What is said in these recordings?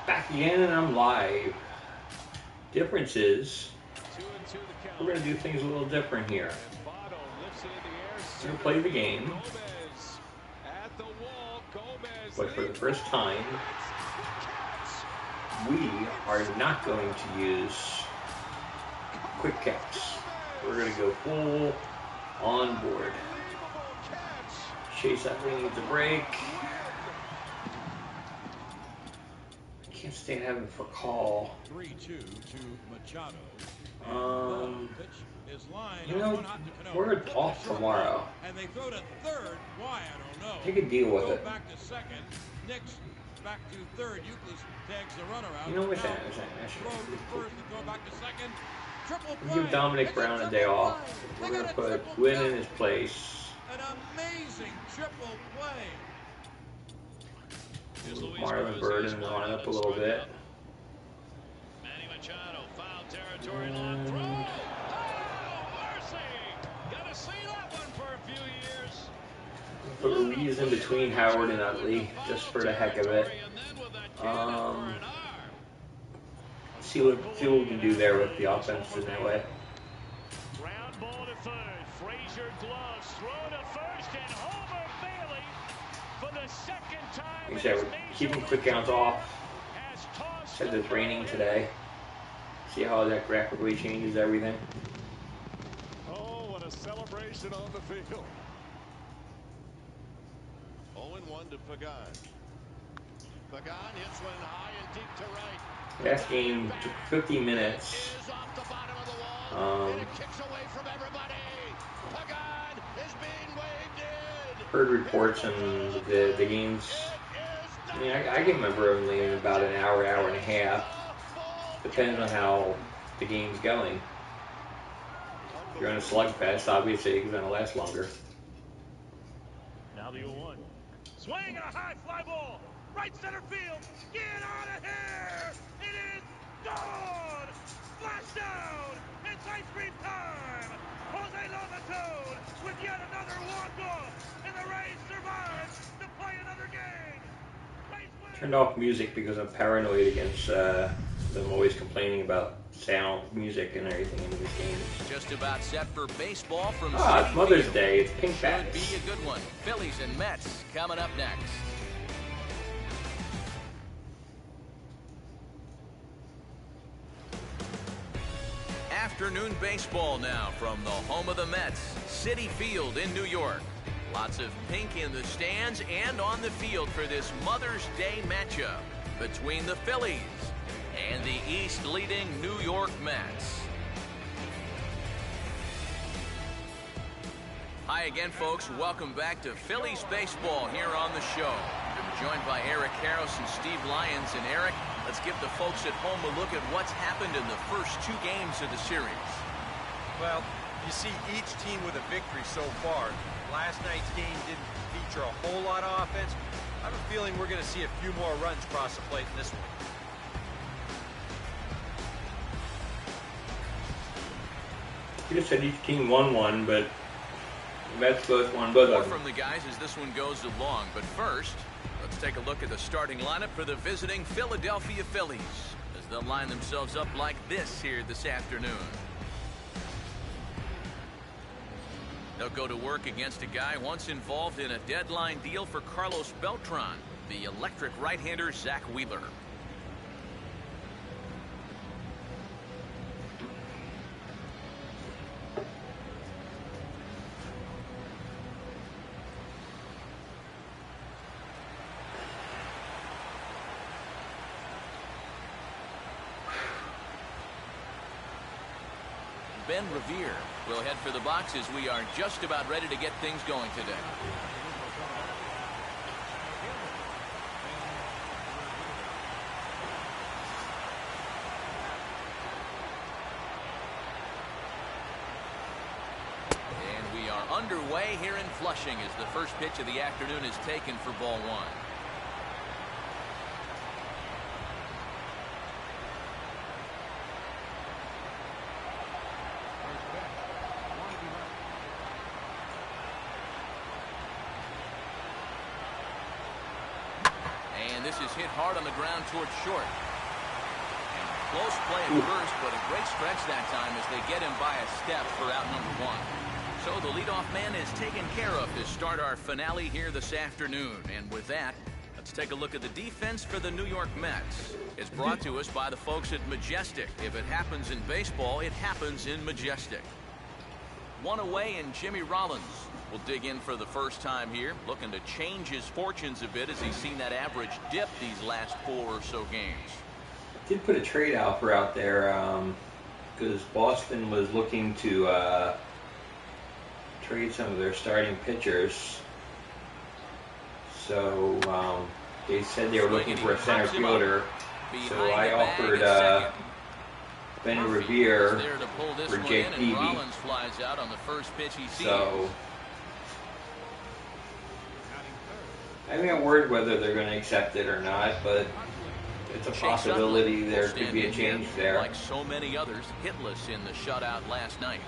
Back again, and I'm live. Difference is, we're going to do things a little different here. We're going to play the game, but for the first time, we are not going to use quick catch. We're going to go full on board. Chase that thing needs a break. Can't stand having for call. 3-2 to Machado. You know, we're off tomorrow. And they throw to third. Why? I don't know. Take a deal with Go it. back to second. Nick's back to third. Euclid tags the runner out. You know what's that? Throw to first and go back to second. Triple play. Give Dominic Brown a day off. We're going to put Gwynn in his place. An amazing triple play. Marlon Bird in the lineup a little bit. Manny Machado, foul territory, long throw. Oh, mercy! Gotta see that one for a few years. Put Ruiz in between Howard and Utley, just for the heck of it. See what we can do there with the offense in that way. Ground ball to third. Frazier gloves, throw to first, and Homer Bailey for the second time. Like I said, we're keeping quick counts off. Said it's raining today. See how that graphically changes everything. Oh, what a celebration on the field. 0-1 to Pagan. Pagan hits one high and deep to right. Last game took 50 minutes. Is off the bottom of the wall. And it kicks away from everybody. Pagan is being waved in. Heard reports and the games. I mean, I can remember only in about an hour and a half. Depending on how the game's going. If you're on a slugfest, obviously it's going to last longer. Now the 0-1. Swing and a high fly ball. Right center field. Get out of here. It is gone. Flash down. It's ice cream time. Jose Lobaton with yet another walk-off. And the Rays survive to play another game. Turned off music because I'm paranoid against them always complaining about sound, music, and everything in these games. Just about set for baseball from it's Mother's Day. It's pink Should bats. be a good one. Phillies and Mets coming up next. Afternoon baseball now from the home of the Mets, Citi Field in New York. Lots of pink in the stands and on the field for this Mother's Day matchup between the Phillies and the East leading New York Mets. Hi again, folks. Welcome back to Phillies baseball here on the show. I'm joined by Eric Karros and Steve Lyons. And Eric, let's give the folks at home a look at what's happened in the first two games of the series. Well, you see each team with a victory so far. Last night's game didn't feature a whole lot of offense. I have a feeling we're going to see a few more runs cross the plate in this one. You just said each team won one, but the Mets both won both More of them. from the guys as this one goes along. But first, let's take a look at the starting lineup for the visiting Philadelphia Phillies as they'll line themselves up like this here this afternoon. They'll go to work against a guy once involved in a deadline deal for Carlos Beltran, the electric right-hander Zach Wheeler. Ben Revere will head for the box as we are just about ready to get things going today. And we are underway here in Flushing as the first pitch of the afternoon is taken for ball one. this is hit hard on the ground towards short. And close play at first, but a great stretch that time as they get him by a step for out number 1. So the leadoff man is taken care of to start our finale here this afternoon. And with that, let's take a look at the defense for the New York Mets. It's brought to us by the folks at Majestic. If it happens in baseball, it happens in Majestic. One away, and Jimmy Rollins will dig in for the first time here, looking to change his fortunes a bit as he's seen that average dip these last 4 or so games. Did put a trade offer out there because Boston was looking to trade some of their starting pitchers. So they said they were looking for a center fielder. So I offered Ben Revere for Jake Peavy. So I haven't word whether they're going to accept it or not, but it's a possibility there could be a change there. Like so many others, hitless in the shutout last night.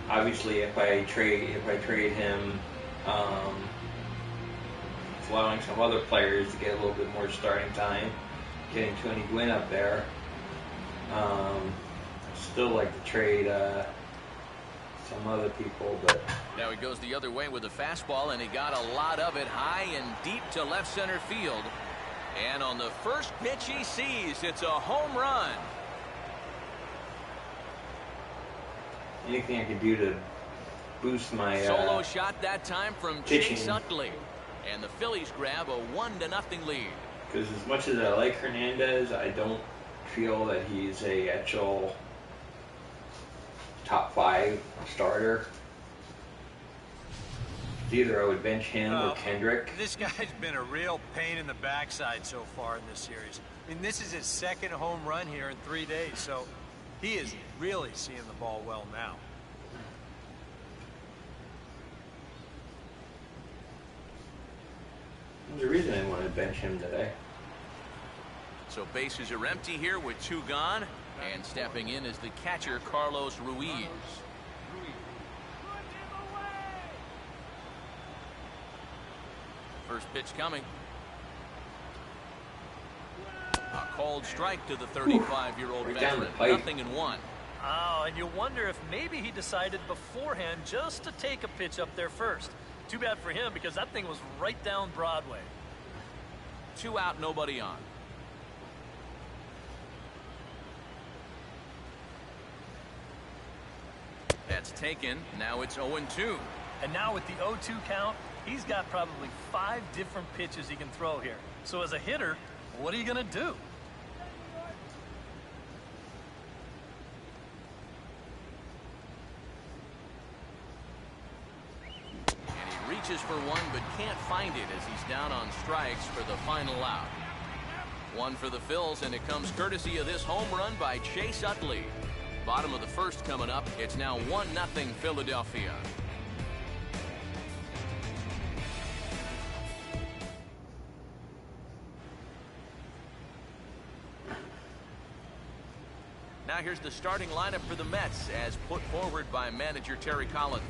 Obviously, if I trade him, allowing some other players to get a little bit more starting time, getting Tony Gwynn up there. Still like to trade some other people, but now he goes the other way with a fastball, and he got a lot of it high and deep to left center field. And on the first pitch he sees, it's a home run. Anything I can do to boost my solo shot that time from pitching. Chase Utley, and the Phillies grab a 1-0 lead. Because as much as I like Hernandez, I don't feel that he's a actual top 5 starter. Either I would bench him or Kendrick. This guy's been a real pain in the backside so far in this series. I mean, this is his 2nd home run here in 3 days, so he is really seeing the ball well now. There's a reason I wanted to bench him today. So bases are empty here with 2 gone, and stepping in is the catcher Carlos Ruiz. First pitch coming. A called strike to the 35-year-old veteran. 0-1. Oh, and you wonder if maybe he decided beforehand just to take a pitch up there first. Too bad for him, because that thing was right down Broadway. 2 out, nobody on. That's taken. Now it's 0-2. And now with the 0-2 count, he's got probably 5 different pitches he can throw here. So as a hitter, what are you going to do? And he reaches for one, but can't find it as he's down on strikes for the final out. 1 for the Phils, and it comes courtesy of this home run by Chase Utley. Bottom of the first coming up. It's now 1-0 Philadelphia. Now here's the starting lineup for the Mets as put forward by manager Terry Collins.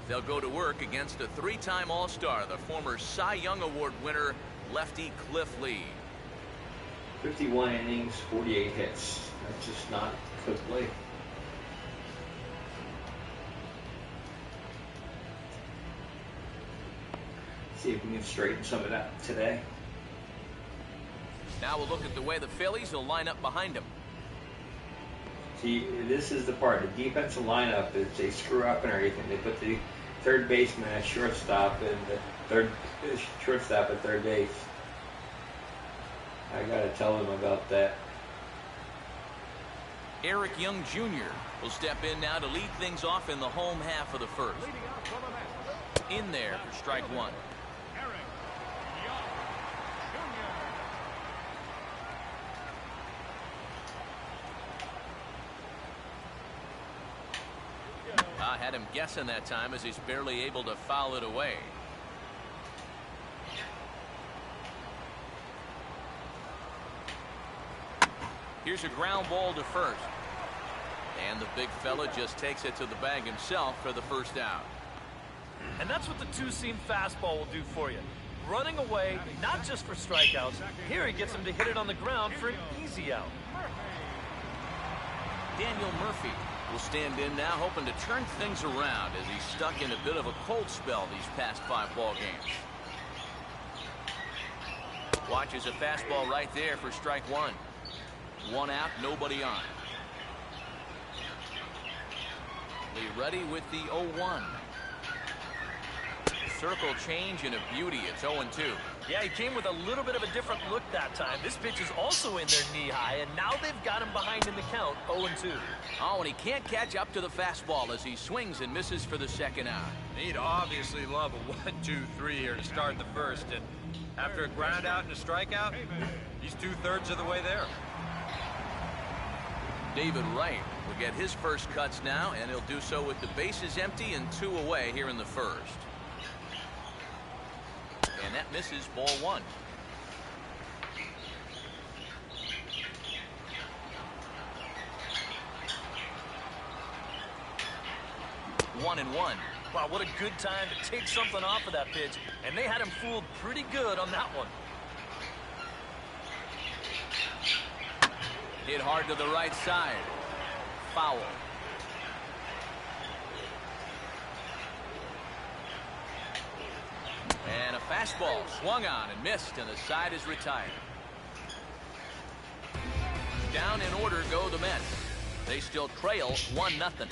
They'll go to work against a 3-time All-Star, the former Cy Young Award winner, lefty Cliff Lee. 51 innings, 48 hits. That's just not good play. See if we can straighten some of that today. Now we'll look at the way the Phillies will line up behind him. See, this is the part. The defensive lineup is they screw up and everything. They put the third baseman at shortstop and the shortstop at third base. I gotta tell them about that. Eric Young Jr. will step in now to lead things off in the home half of the first. In there for strike 1. I had him guessing that time as he's barely able to foul it away. Here's a ground ball to first. And the big fella just takes it to the bag himself for the first out. And that's what the two-seam fastball will do for you. Running away, not just for strikeouts. Here he gets him to hit it on the ground for an easy out. Daniel Murphy will stand in now, hoping to turn things around as he's stuck in a bit of a cold spell these past 5 ball games. Watches a fastball right there for strike 1. 1 out, nobody on. Lee ready with the 0-1. Circle change and a beauty. It's 0-2. Yeah, he came with a little bit of a different look that time. This pitch is also in their knee high, and now they've got him behind in the count, 0-2. Oh, and he can't catch up to the fastball as he swings and misses for the second out. He'd obviously love a 1-2-3 here to start the first, and after a ground out and a strikeout, he's 2/3 of the way there. David Wright will get his first cuts now, and he'll do so with the bases empty and 2 away here in the first. And that misses, ball 1. One and one. Wow, what a good time to take something off of that pitch. And they had him fooled pretty good on that one. Hit hard to the right side. Foul. And a fastball swung on and missed, and the side is retired. Down in order go the Mets. They still trail 1-0.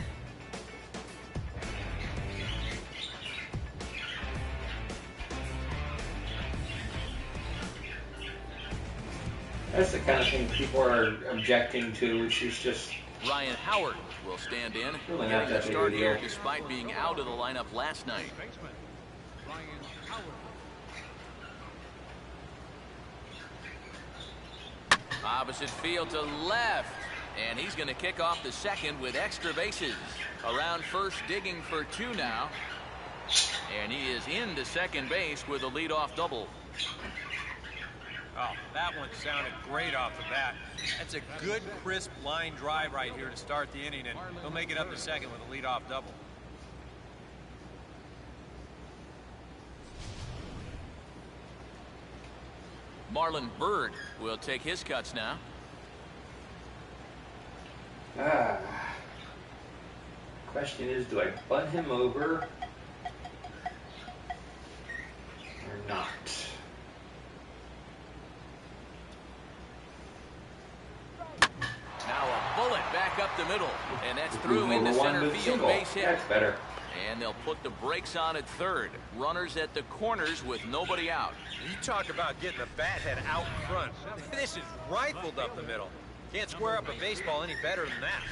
That's the kind of thing people are objecting to, which is just... Ryan Howard will stand in, Really getting not the that big a start here deal. despite being out of the lineup last night. Ryan Howard. Opposite field to left, and he's going to kick off the second with extra bases. Around first, digging for 2 now, and he is into second base with a leadoff double. Oh, that one sounded great off the bat. That's a good, crisp line drive right here to start the inning, and he'll make it up to second with a leadoff double. Marlon Byrd will take his cuts now. Question is, do I bunt him over or not? Now a bullet back up the middle, and that's through into Number 1 center with field, single. base hit. That's better. And they'll put the brakes on at third. Runners at the corners with nobody out. You talk about getting the bat head out front. This is rifled up the middle. Can't square up a baseball any better than that.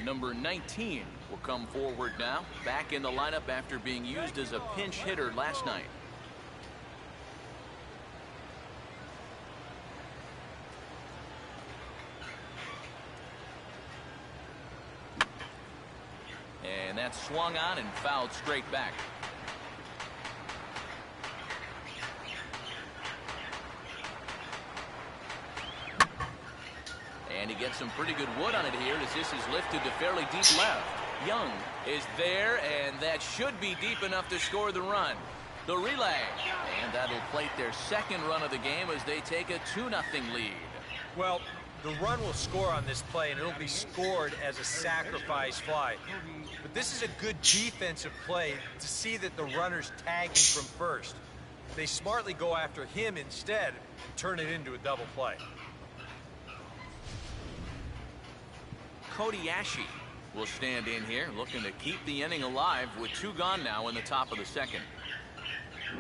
Number 19 will come forward now, back in the lineup after being used as a pinch hitter last night. And that's swung on and fouled straight back. And he gets some pretty good wood on it here as this is lifted to fairly deep left. Young is there, and that should be deep enough to score the run. The relay, and that'll plate their second run of the game as they take a 2-0 lead. Well, the run will score on this play, and it'll be scored as a sacrifice fly. But this is a good defensive play to see that the runner's tagging from first. They smartly go after him instead and turn it into a double play. Cody Ashe will stand in here, looking to keep the inning alive with 2 gone now in the top of the second.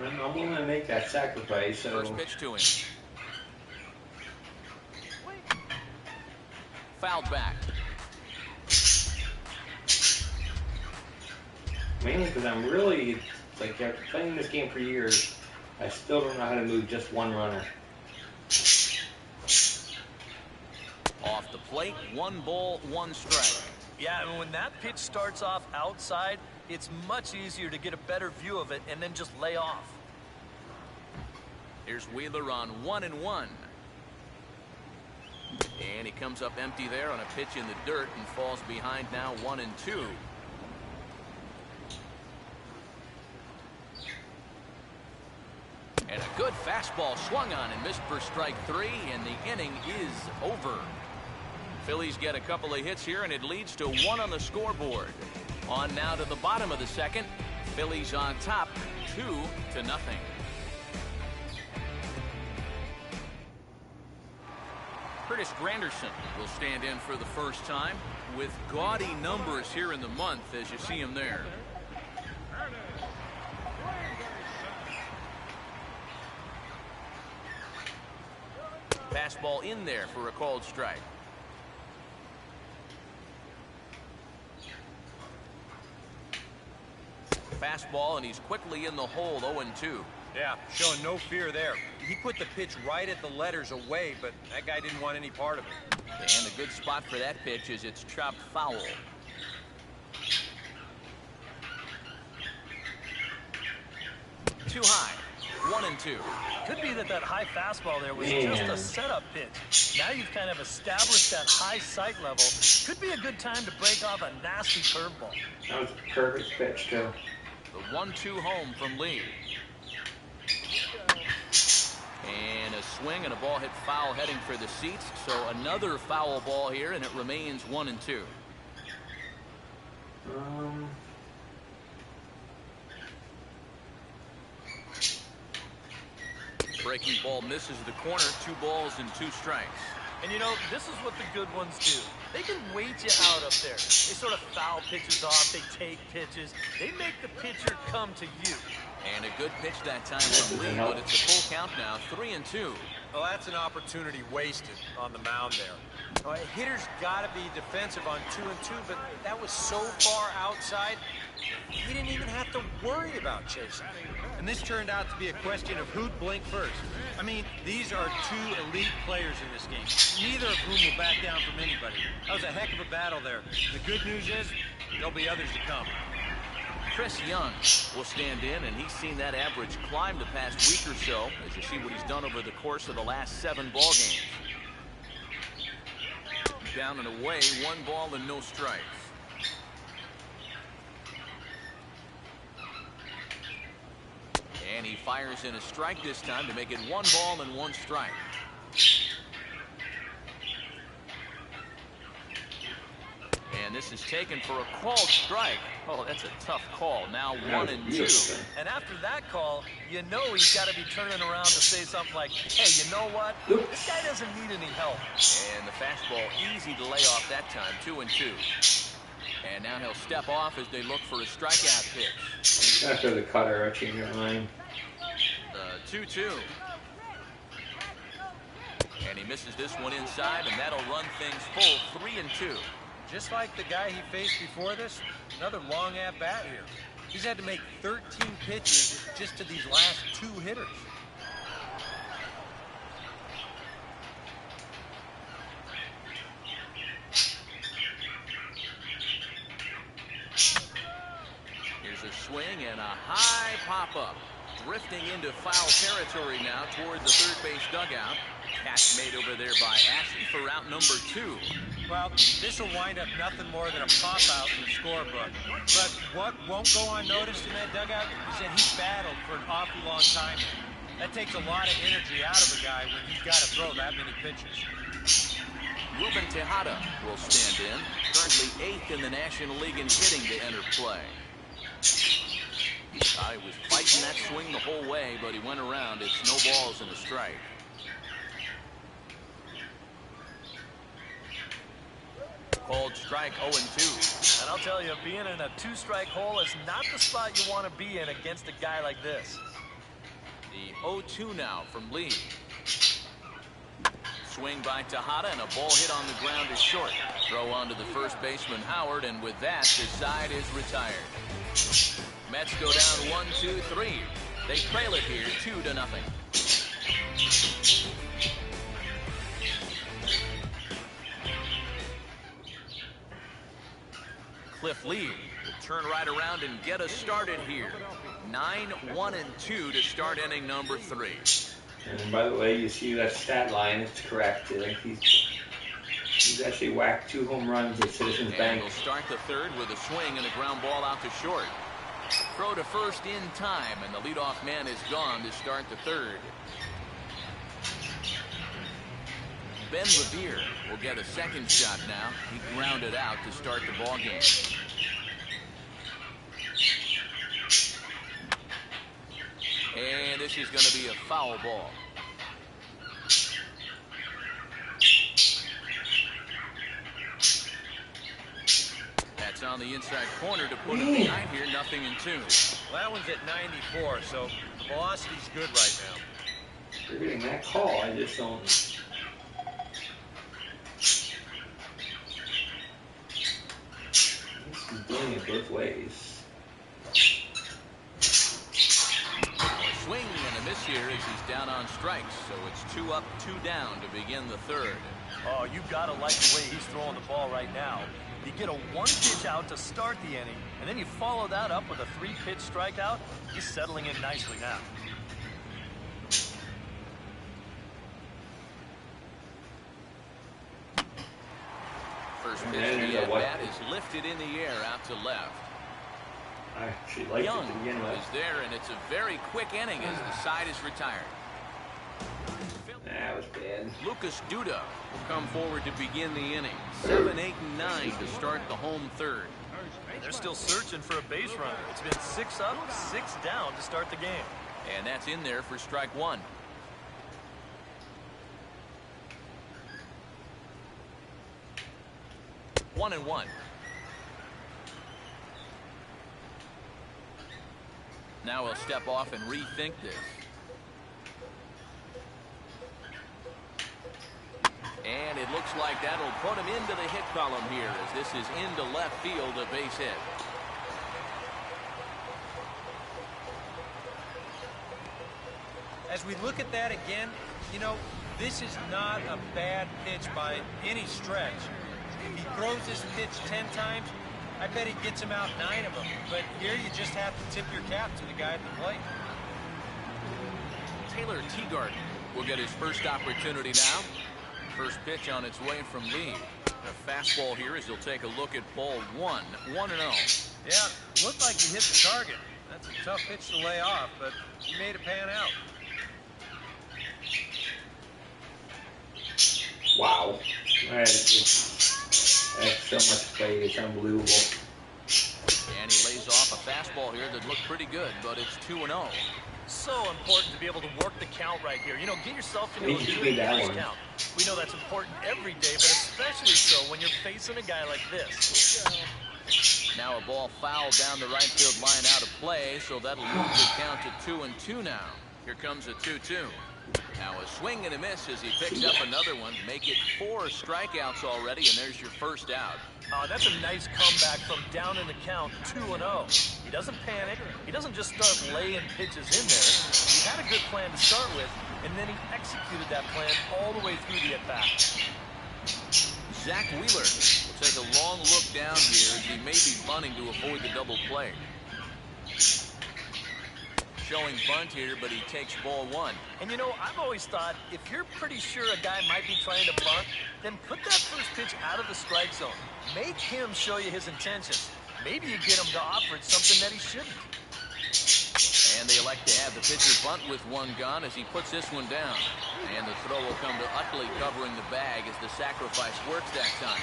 I'm willing to make that sacrifice. So First pitch to him. Fouled back. mainly because I'm really, like, after playing this game for years, I still don't know how to move just one runner. Off the plate, 1 ball, 1 strike. Yeah, and when that pitch starts off outside, it's much easier to get a better view of it and then just lay off. Here's Wheeler on 1-1. And he comes up empty there on a pitch in the dirt and falls behind now 1-2. And a good fastball swung on and missed for strike 3, and the inning is over. Phillies get a couple of hits here, and it leads to 1 on the scoreboard. On now to the bottom of the second. Phillies on top, 2-0. Curtis Granderson will stand in for the first time with gaudy numbers here in the month, as you see him there. Fastball in there for a called strike. Fastball, and he's quickly in the hole, 0-2. Yeah, showing no fear there. He put the pitch right at the letters away, but that guy didn't want any part of it. And a good spot for that pitch is it's chopped foul. Too high, 1-2. Could be that high fastball there was just a setup pitch. Now you've kind of established that high sight level. Could be a good time to break off a nasty curveball. That was a perfect pitch, too. The 1-2 home from Lee. And a swing and a ball hit foul heading for the seats. So another foul ball here, and it remains 1-2. Breaking ball misses the corner. 2 balls and 2 strikes. And you know, this is what the good ones do. They can wait you out up there. They sort of foul pitches off. They take pitches. They make the pitcher come to you. And a good pitch that time from Lee, but it's a full count now, 3-2. Well, that's an opportunity wasted on the mound there. A hitter's got to be defensive on 2-2, but that was so far outside, he didn't even have to worry about chasing. And this turned out to be a question of who'd blink first. I mean, these are 2 elite players in this game, neither of whom will back down from anybody. That was a heck of a battle there. The good news is there'll be others to come. Chris Young will stand in, and he's seen that average climb the past week or so, as you see what he's done over the course of the last 7 ball games. Down and away, 1 ball and no strikes. And he fires in a strike this time to make it 1 ball and 1 strike. And this is taken for a called strike. Oh, that's a tough call. Now 1-2. And after that call, you know he's got to be turning around to say something like, hey, you know what? This guy doesn't need any help. And the fastball easy to lay off that time, 2-2. And now he'll step off as they look for a strikeout pitch. After the cutter, I changed your mind. 2-2. And he misses this one inside, and that'll run things full, 3-2. Just like the guy he faced before this, another long at-bat here. He's had to make 13 pitches just to these last 2 hitters. Here's a swing and a high pop-up. Drifting into foul territory now toward the third base dugout. Catch made over there by Ashley for out number 2. Well, this will wind up nothing more than a pop-out in the scorebook. But what won't go unnoticed in that dugout is that he battled for an awfully long time. That takes a lot of energy out of a guy when he's got to throw that many pitches. Ruben Tejada will stand in, currently 8th in the National League in hitting to enter play. He was fighting that swing the whole way, but he went around. It's no balls and a strike. Called strike, 0-2. And I'll tell you, being in a 2-strike hole is not the spot you want to be in against a guy like this. The 0-2 now from Lee. Swing by Tejada, and a ball hit on the ground is short. Throw on to the first baseman, Howard, and with that, the side is retired. Mets go down 1-2-3. They trail it here 2-0. Cliff Lee will turn right around and get us started here. 9-1-2 to start inning number 3. And by the way, you see that stat line, it's correct. He's He's actually whacked 2 home runs at Citizens And Bank. he'll start the third with a swing and a ground ball out to short. Throw to first in time, and the leadoff man is gone to start the third. Ben Revere will get a second shot now. He grounded out to start the ball game. And this is going to be a foul ball. That's on the inside corner to put him behind here, 0-2. Well, that one's at 94, so the velocity's good right now. You're getting that call. I just don't. He's doing it both ways. Swing and a miss here as he's down on strikes, so it's 2 up, 2 down to begin the third. Oh, you gotta like the way he's throwing the ball right now. You get a 1-pitch out to start the inning, and then you follow that up with a 3-pitch strikeout. He's settling in nicely now. First pitch of the at-bat is lifted in the air out to left. I actually liked Young it to begin with. is there, and it's a very quick inning as the side is retired. That was bad. Lucas Duda will come forward to begin the inning. 7, 8, and 9 to start the home third. They're still searching for a base runner. It's been 6 up, 6 down to start the game. And that's in there for strike 1. One and one. Now he'll step off and rethink this. And it looks like that'll put him into the hit column here as this is into left field, a base hit. As we look at that again, you know, this is not a bad pitch by any stretch. If he throws this pitch 10 times, I bet he gets him out 9 of them. But here you just have to tip your cap to the guy at the plate. Taylor Teagarden will get his first opportunity now. First pitch on its way from Lee. A fastball here as he'll take a look at ball 1. 1-0. Yeah, looked like he hit the target. That's a tough pitch to lay off, but he made it pan out. Wow. That's so much play. It's unbelievable. And he lays off a fastball here that looked pretty good, but it's 2-0. So important to be able to work the count right here. You know, get yourself into a He just good made that pitch one. count. We know that's important every day, but especially so when you're facing a guy like this. Now a ball foul down the right field line out of play, so that'll move the count to 2-2 now. Here comes a 2-2. Now a swing and a miss as he picks up another one. Make it 4 strikeouts already, and there's your first out. That's a nice comeback from down in the count, 2-0. He doesn't panic. He doesn't just start laying pitches in there. He had a good plan to start with, and then he executed that plan all the way through the at-bat. Zach Wheeler will take a long look down here as he may be bunting to avoid the double play. Showing bunt here, but he takes ball 1. And you know, I've always thought if you're pretty sure a guy might be trying to bunt, then put that first pitch out of the strike zone. Make him show you his intentions. Maybe you get him to offer something that he shouldn't. And they elect to have the pitcher bunt with one gone as he puts this one down. And the throw will come to Utley covering the bag as the sacrifice works that time.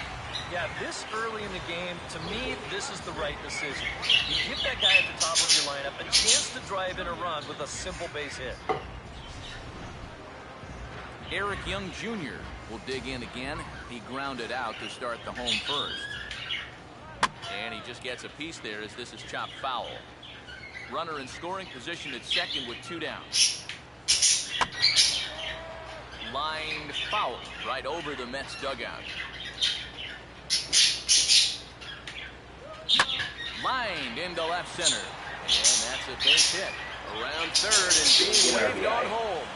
Yeah, this early in the game, to me, this is the right decision. You give that guy at the top of your lineup a chance to drive in a run with a simple base hit. Eric Young Jr. will dig in again. He grounded out to start the home first. And he just gets a piece there as this is chopped foul. Runner in scoring position at second with 2 down. Lined foul right over the Mets dugout. Lined into left center. And that's a base hit. Around third and being waved on home.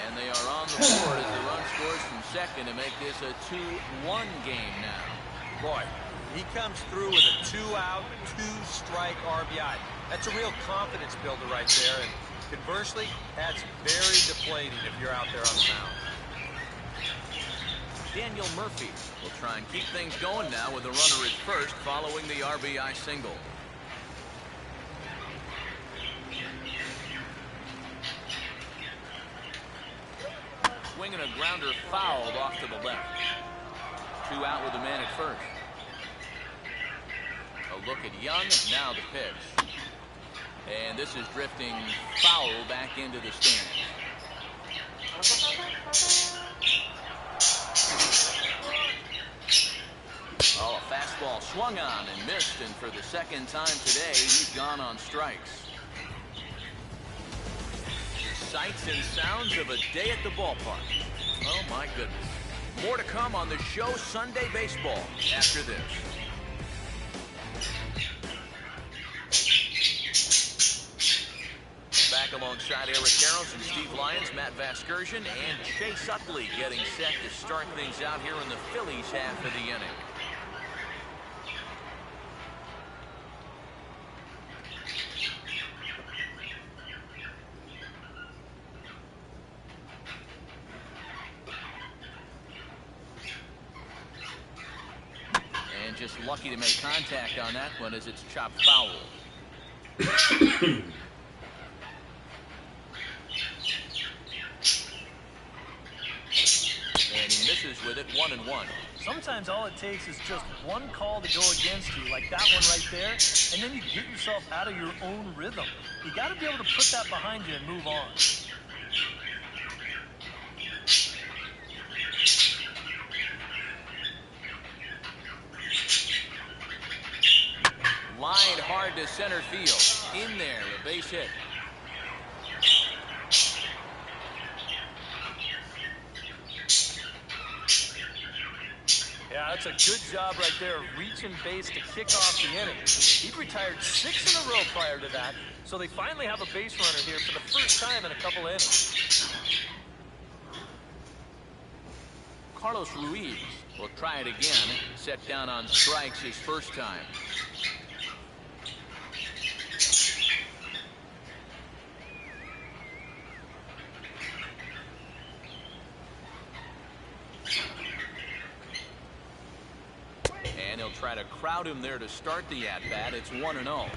And they are on the board as the run scores from second to make this a 2-1 game now. Boy, he comes through with a 2-out, 2-strike RBI. That's a real confidence builder right there. And conversely, that's very deflating if you're out there on the mound. Daniel Murphy We'll try and keep things going now with the runner at first following the RBI single. Swinging a grounder fouled off to the left. 2 out with the man at first. A look at Young, now the pitch. And this is drifting foul back into the stands. Oh, a fastball swung on and missed, and for the second time today, he's gone on strikes. Sights and sounds of a day at the ballpark. Oh, my goodness. More to come on the show Sunday Baseball after this. Back alongside Eric Karros and Steve Lyons, Matt Vasgersian, and Chase Utley getting set to start things out here in the Phillies half of the inning. And just lucky to make contact on that one as it's chopped foul. And he misses with it, 1-1. Sometimes all it takes is just one call to go against you, like that one right there, and then you get yourself out of your own rhythm. You got to be able to put that behind you and move on. Line hard to center field. In there, a base hit. Yeah, that's a good job right there of reaching base to kick off the inning. He'd retired 6 in a row prior to that, so they finally have a base runner here for the first time in a couple innings. Carlos Ruiz will try it again. Set down on strikes his first time. And he'll try to crowd him there to start the at-bat. It's 1-0.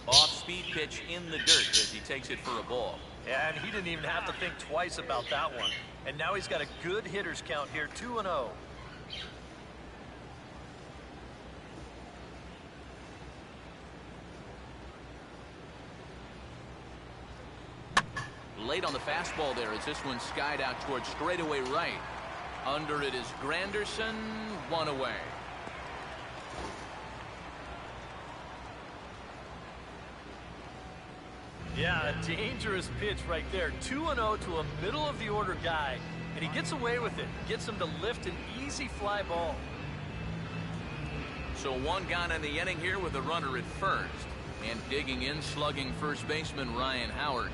Off-speed pitch in the dirt as he takes it for a ball. Yeah, and he didn't even have to think twice about that one. And now he's got a good hitters count here, 2-0. Late on the fastball there as this one skied out towards straightaway right. Under it is Granderson, 1 away. Yeah, a dangerous pitch right there. 2-0 to a middle of the order guy, and he gets away with it. Gets him to lift an easy fly ball. So one gone in the inning here with a runner at first. And digging in, slugging first baseman Ryan Howard.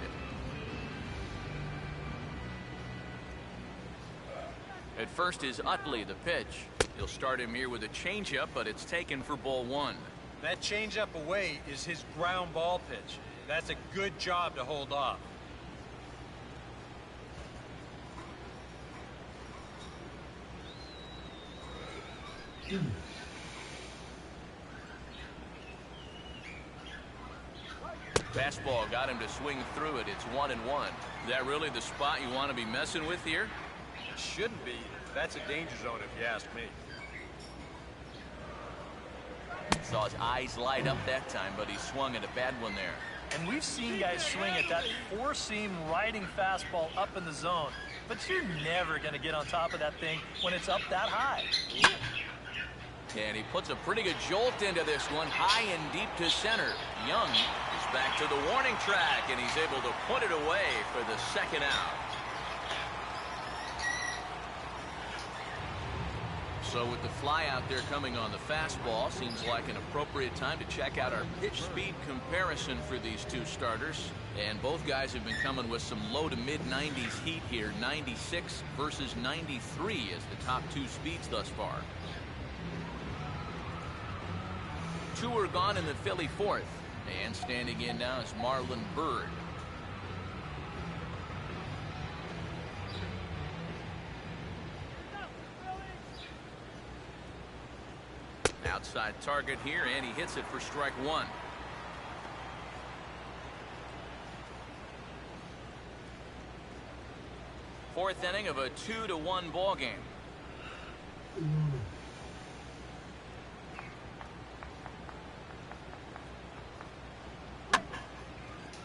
At first is Utley, the pitch. He'll start him here with a changeup, but it's taken for ball 1. That changeup away is his ground ball pitch. That's a good job to hold off. Fastball got him to swing through it. It's 1-1. Is that really the spot you want to be messing with here? It shouldn't be. That's a danger zone if you ask me. Saw his eyes light up that time, but he swung at a bad one there. And we've seen guys swing at that four-seam riding fastball up in the zone. But you're never going to get on top of that thing when it's up that high. And he puts a pretty good jolt into this one, high and deep to center. Young is back to the warning track, and he's able to put it away for the second out. So with the fly out there coming on the fastball, seems like an appropriate time to check out our pitch speed comparison for these two starters. And both guys have been coming with some low to mid 90s heat here. 96 versus 93 as the top two speeds thus far. 2 are gone in the Philly fourth. And standing in now is Marlon Byrd. Outside target here, and he hits it for strike 1. Fourth inning of a 2-1 ball game.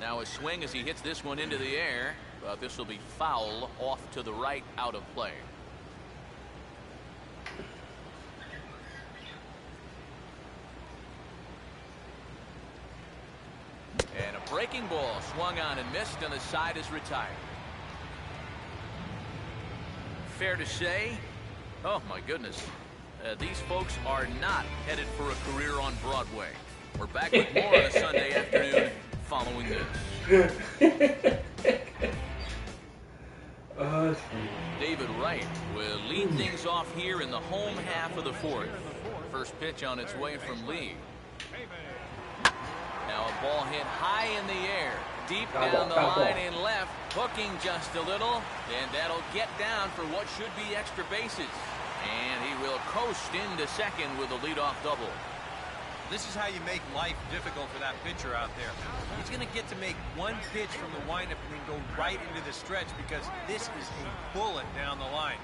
Now a swing as he hits this one into the air, but this will be foul, off to the right, out of play. And a breaking ball swung on and missed, and the side is retired. Fair to say, oh my goodness, these folks are not headed for a career on Broadway. We're back with more on a Sunday afternoon following this. David Wright will lead things off here in the home half of the fourth. First pitch on its way from Lee. Now a ball hit high in the air, deep down the line and left, hooking just a little, and that'll get down for what should be extra bases. And he will coast into second with a leadoff double. This is how you make life difficult for that pitcher out there. He's going to get to make one pitch from the windup and then go right into the stretch, because this is a bullet down the line.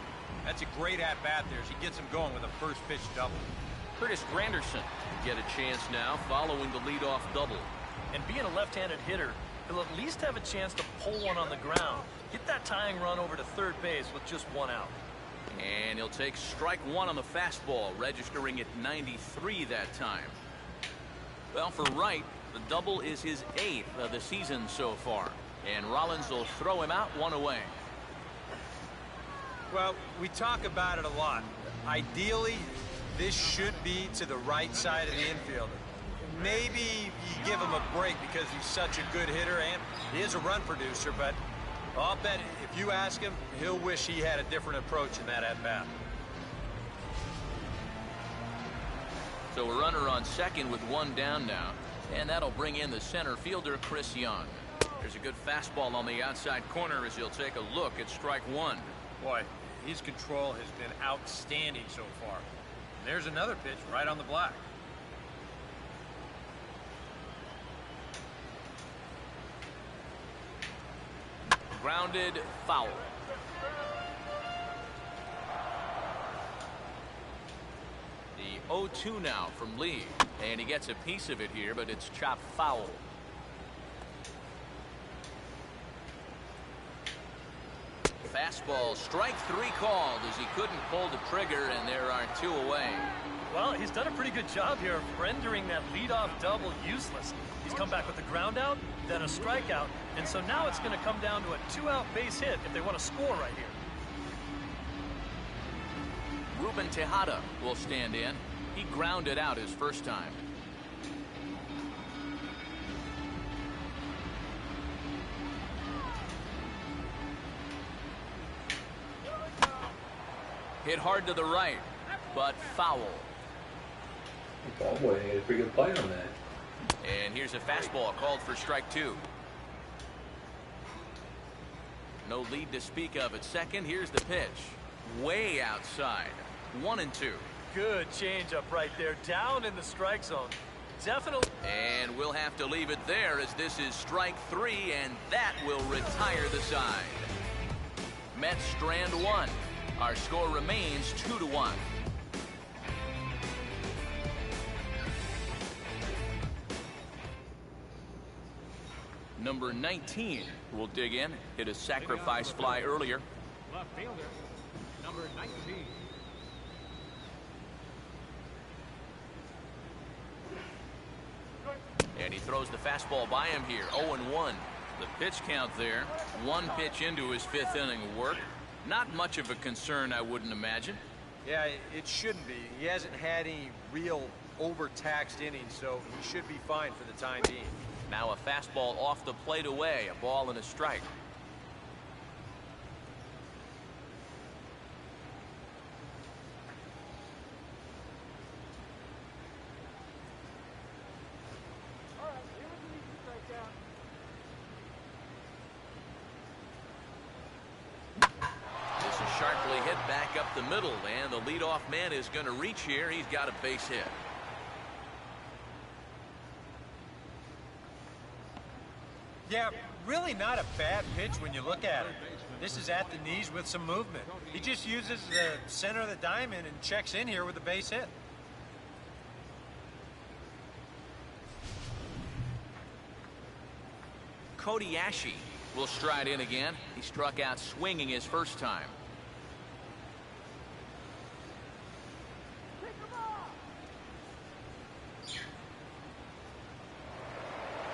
That's a great at-bat there as he gets him going with a first pitch double. Curtis Granderson get a chance now following the leadoff double. And being a left-handed hitter, he'll at least have a chance to pull one on the ground. Get that tying run over to third base with just 1 out. And he'll take strike 1 on the fastball, registering at 93 that time. Well, for Wright, the double is his 8th of the season so far. And Rollins will throw him out 1 away. Well, we talk about it a lot. Ideally, this should be to the right side of the infielder. Maybe you give him a break because he's such a good hitter and he is a run producer, but I'll bet if you ask him, he'll wish he had a different approach in that at-bat. So a runner on second with 1 down now, and that'll bring in the center fielder, Chris Young. There's a good fastball on the outside corner as he'll take a look at strike 1. Boy, his control has been outstanding so far. There's another pitch right on the black. Grounded, foul. The 0-2 now from Lee, and he gets a piece of it here, but it's chopped foul. Fastball, strike 3 called as he couldn't pull the trigger, and there are 2 away. Well, he's done a pretty good job here of rendering that leadoff double useless. He's come back with a ground out, then a strikeout, and so now it's going to come down to a 2-out base hit if they want to score right here. Ruben Tejada will stand in. He grounded out his first time. Hit hard to the right, but foul. Ball boy had a pretty good play on that. And here's a fastball called for strike 2. No lead to speak of at second. Here's the pitch. Way outside. 1-2. Good changeup right there, down in the strike zone. Definitely. And we'll have to leave it there as this is strike 3, and that will retire the side. Mets strand 1. Our score remains 2-1. Number 19 will dig in. Hit a sacrifice fly earlier. Left fielder, number 19. And he throws the fastball by him here. 0-1. The pitch count there. 1 pitch into his 5th inning of work. Not much of a concern, I wouldn't imagine. Yeah, it shouldn't be. He hasn't had any real overtaxed innings, so he should be fine for the time being. Now a fastball off the plate away. A ball and a strike. hit back up the middle, and the leadoff man is going to reach here. He's got a base hit. Yeah, really not a bad pitch when you look at it. This is at the knees with some movement. He just uses the center of the diamond and checks in here with a base hit. Cody Ashe will stride in again. He struck out swinging his first time.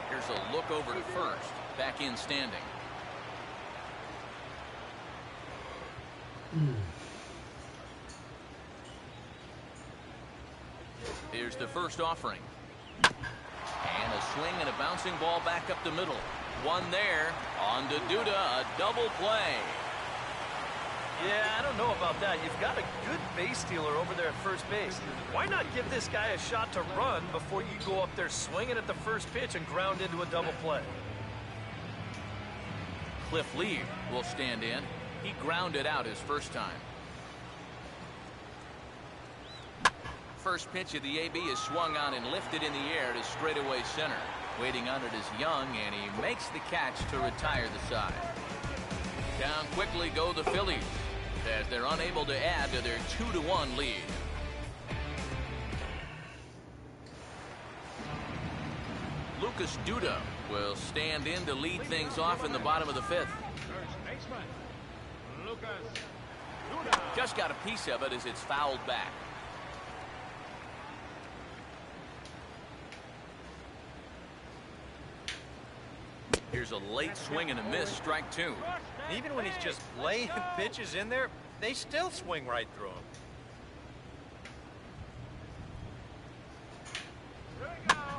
Here's a look over to first. Back in standing. Here's the first offering. And a swing and a bouncing ball back up the middle. One there. On to Duda. A double play. Yeah, I don't know about that. You've got a good base stealer over there at first base. Why not give this guy a shot to run before you go up there swinging at the first pitch and ground into a double play? Cliff Lee will stand in. He grounded out his first time. First pitch of the AB is swung on and lifted in the air to straightaway center. Waiting on it is Young, and he makes the catch to retire the side. Down quickly go the Phillies, as they're unable to add to their 2-1 lead. Lucas Duda will stand in to lead things off in the bottom of the fifth. Just got a piece of it as it's fouled back. Here's a late swing and a miss, strike two. Even when he's just laying pitches in there, they still swing right through him.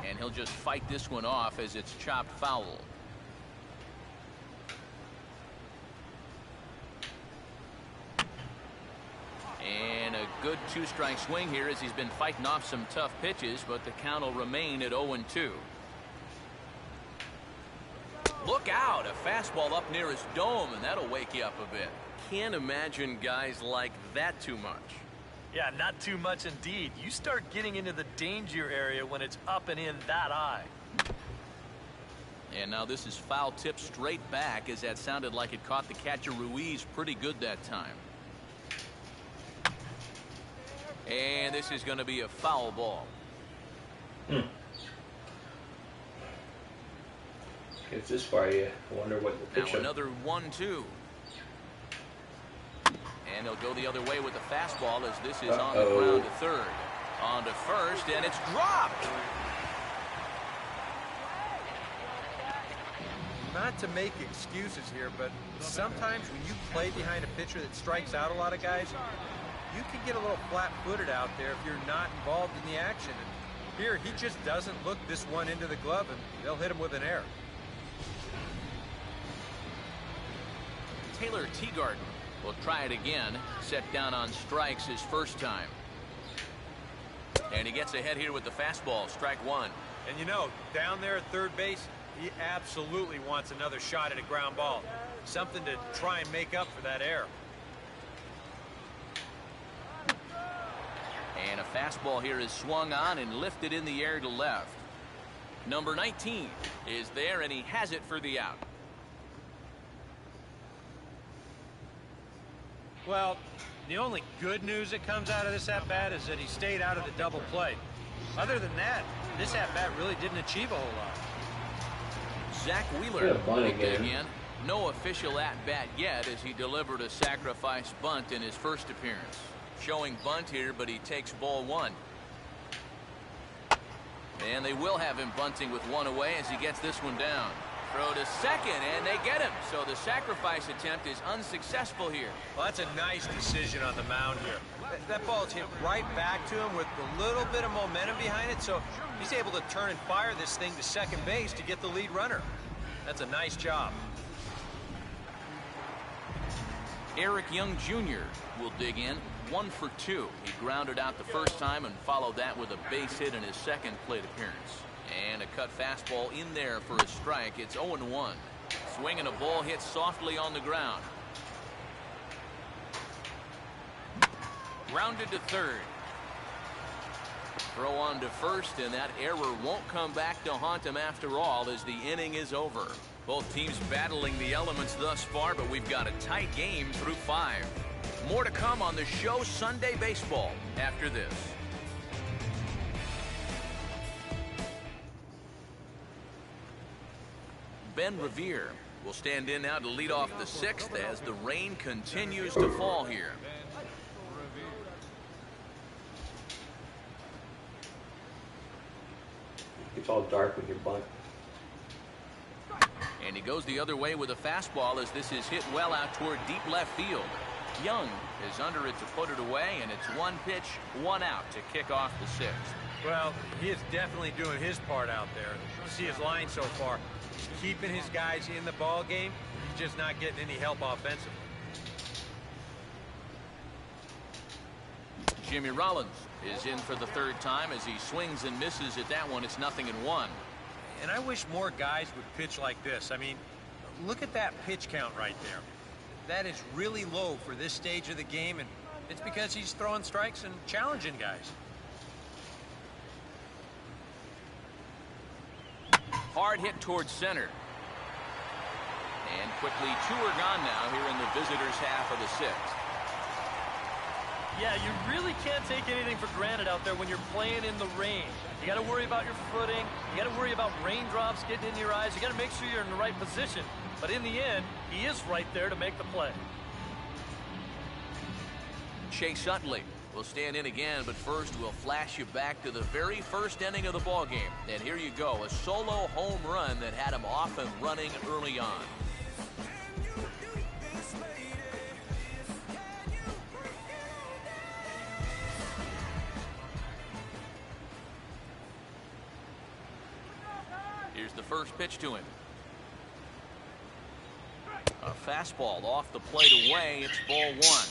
And he'll just fight this one off as it's chopped foul. And a good two-strike swing here as he's been fighting off some tough pitches, but the count will remain at 0-2. Look out, a fastball up near his dome, and that'll wake you up a bit. Can't imagine guys like that too much. Yeah, not too much indeed. You start getting into the danger area when it's up and in that high. And now this is foul tip straight back, as that sounded like it caught the catcher Ruiz pretty good that time. And this is going to be a foul ball. Gets this far, you wonder what the pitch. Now another 1-2. And he'll go the other way with the fastball as this is on the ground to third. On to first, and it's dropped. Not to make excuses here, but sometimes when you play behind a pitcher that strikes out a lot of guys, you can get a little flat-footed out there if you're not involved in the action. And here, he just doesn't look this one into the glove, and they'll hit him with an error. Taylor Teagarden will try it again. Set down on strikes his first time. And he gets ahead here with the fastball. Strike one. And you know, down there at third base, he absolutely wants another shot at a ground ball. Something to try and make up for that error. And a fastball here is swung on and lifted in the air to left. Number 19 is there, and he has it for the out. Well, the only good news that comes out of this at-bat is that he stayed out of the double play. Other than that, this at-bat really didn't achieve a whole lot. Zach Wheeler will again. No official at-bat yet as he delivered a sacrifice bunt in his first appearance. Showing bunt here, but he takes ball one. And they will have him bunting with one away as he gets this one down. Throw to second, and they get him. So the sacrifice attempt is unsuccessful here. Well, that's a nice decision on the mound here. That ball's hit right back to him with a little bit of momentum behind it, so he's able to turn and fire this thing to second base to get the lead runner. That's a nice job. Eric Young Jr. will dig in. 1 for 2. He grounded out the first time and followed that with a base hit in his second plate appearance. And a cut fastball in there for a strike. It's 0-1. Swinging a ball hit softly on the ground. Grounded to third. Throw on to first, and that error won't come back to haunt him after all as the inning is over. Both teams battling the elements thus far, but we've got a tight game through 5. More to come on the show Sunday Baseball after this. Ben Revere will stand in now to lead off the 6th as the rain continues to fall here. It's all dark when you bunt. And he goes the other way with a fastball as this is hit well out toward deep left field. Young is under it to put it away, and it's 1 pitch, 1 out to kick off the 6th. Well, he is definitely doing his part out there. You see his line so far. He's keeping his guys in the ball game. He's just not getting any help offensively. Jimmy Rollins is in for the 3rd time as he swings and misses at that one. It's 0-1. And I wish more guys would pitch like this. I mean, look at that pitch count right there. That is really low for this stage of the game, and it's because he's throwing strikes and challenging guys. Hard hit towards center. And quickly 2 are gone now here in the visitors' half of the 6th. Yeah, you really can't take anything for granted out there when you're playing in the rain. You got to worry about your footing. You got to worry about raindrops getting in your eyes. You got to make sure you're in the right position. But in the end, he is right there to make the play. Chase Utley will stand in again, but first we'll flash you back to the very first inning of the ball game. And here you go, a solo home run that had him off and running early on. Here's the first pitch to him. A fastball off the plate away. It's ball 1.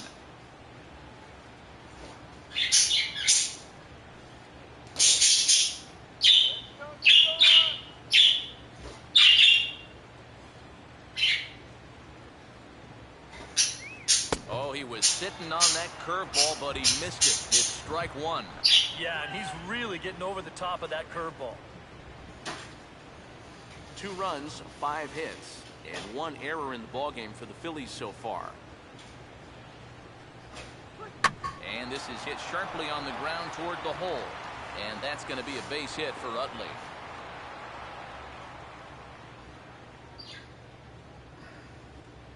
Oh, he was sitting on that curveball, but he missed it. It's strike 1. Yeah, and he's really getting over the top of that curveball. 2 runs, 5 hits, and 1 error in the ballgame for the Phillies so far. And this is hit sharply on the ground toward the hole. And that's going to be a base hit for Utley.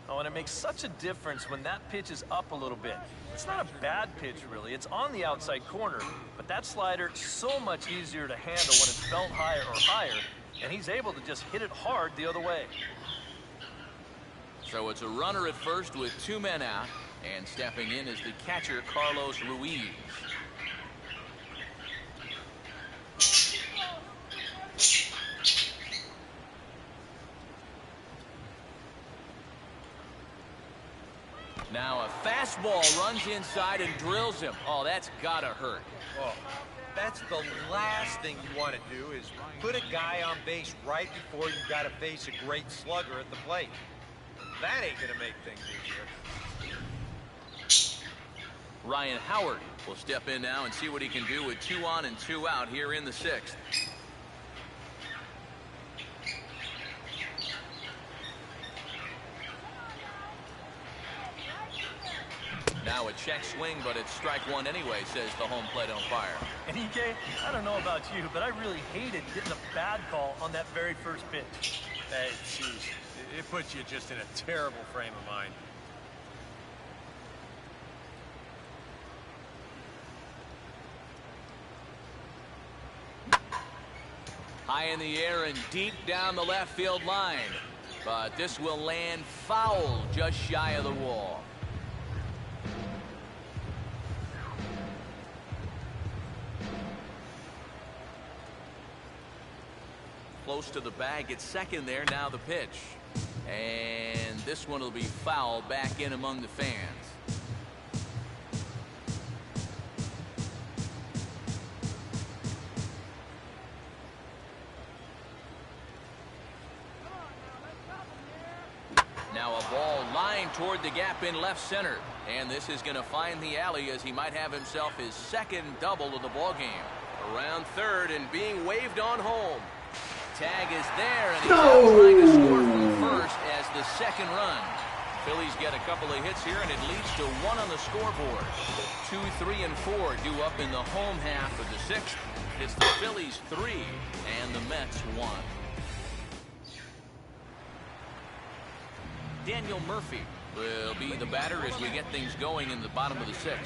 Oh, and it makes such a difference when that pitch is up a little bit. It's not a bad pitch, really. It's on the outside corner, but that slider is so much easier to handle when it's belt higher or higher, and he's able to just hit it hard the other way. So it's a runner at first with 2 men out, and stepping in is the catcher, Carlos Ruiz. Now a fastball runs inside and drills him. Oh, that's gotta hurt. Oh, that's the last thing you want to do is put a guy on base right before you got to face a great slugger at the plate. That ain't going to make things easier. Ryan Howard will step in now and see what he can do with 2 on and 2 out here in the 6th. Now a check swing, but it's strike 1 anyway, says the home plate umpire. And EK, I don't know about you, but I really hated getting a bad call on that very first pitch. Hey, jeez, it puts you just in a terrible frame of mind. High in the air and deep down the left field line. But this will land foul just shy of the wall. Close to the bag at second there. Now the pitch. And this one will be foul back in among the fans. Now Now a ball lined toward the gap in left center. And this is going to find the alley as he might have himself his second double of the ballgame. Around third and being waved on home. Tag is there, and he's out trying to score from first as the second run. Phillies get a couple of hits here, and it leads to 1 on the scoreboard. 2, 3, and 4 due up in the home half of the 6th. It's the Phillies 3 and the Mets 1. Daniel Murphy will be the batter as we get things going in the bottom of the 6th.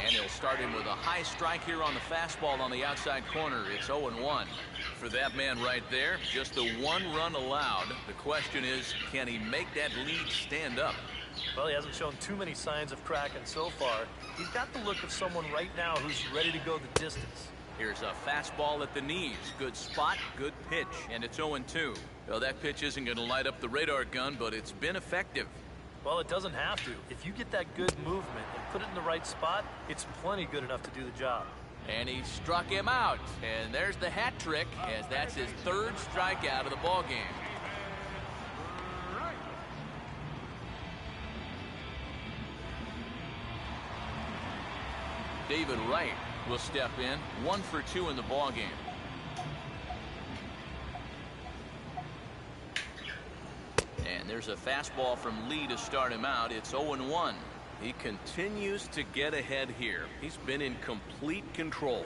And he'll start him with a high strike here on the fastball on the outside corner. It's 0-1. For that man right there, just the 1 run allowed. The question is, can he make that lead stand up? Well, he hasn't shown too many signs of cracking so far. He's got the look of someone right now who's ready to go the distance. Here's a fastball at the knees. Good spot, good pitch, and it's 0-2. Well, that pitch isn't going to light up the radar gun, but it's been effective. Well, it doesn't have to. If you get that good movement and put it in the right spot, it's plenty good enough to do the job. And he struck him out. And there's the hat trick, as that's his 3rd strikeout of the ballgame. David Wright will step in, 1 for 2 in the ballgame. And there's a fastball from Lee to start him out. It's 0-1. He continues to get ahead here. He's been in complete control.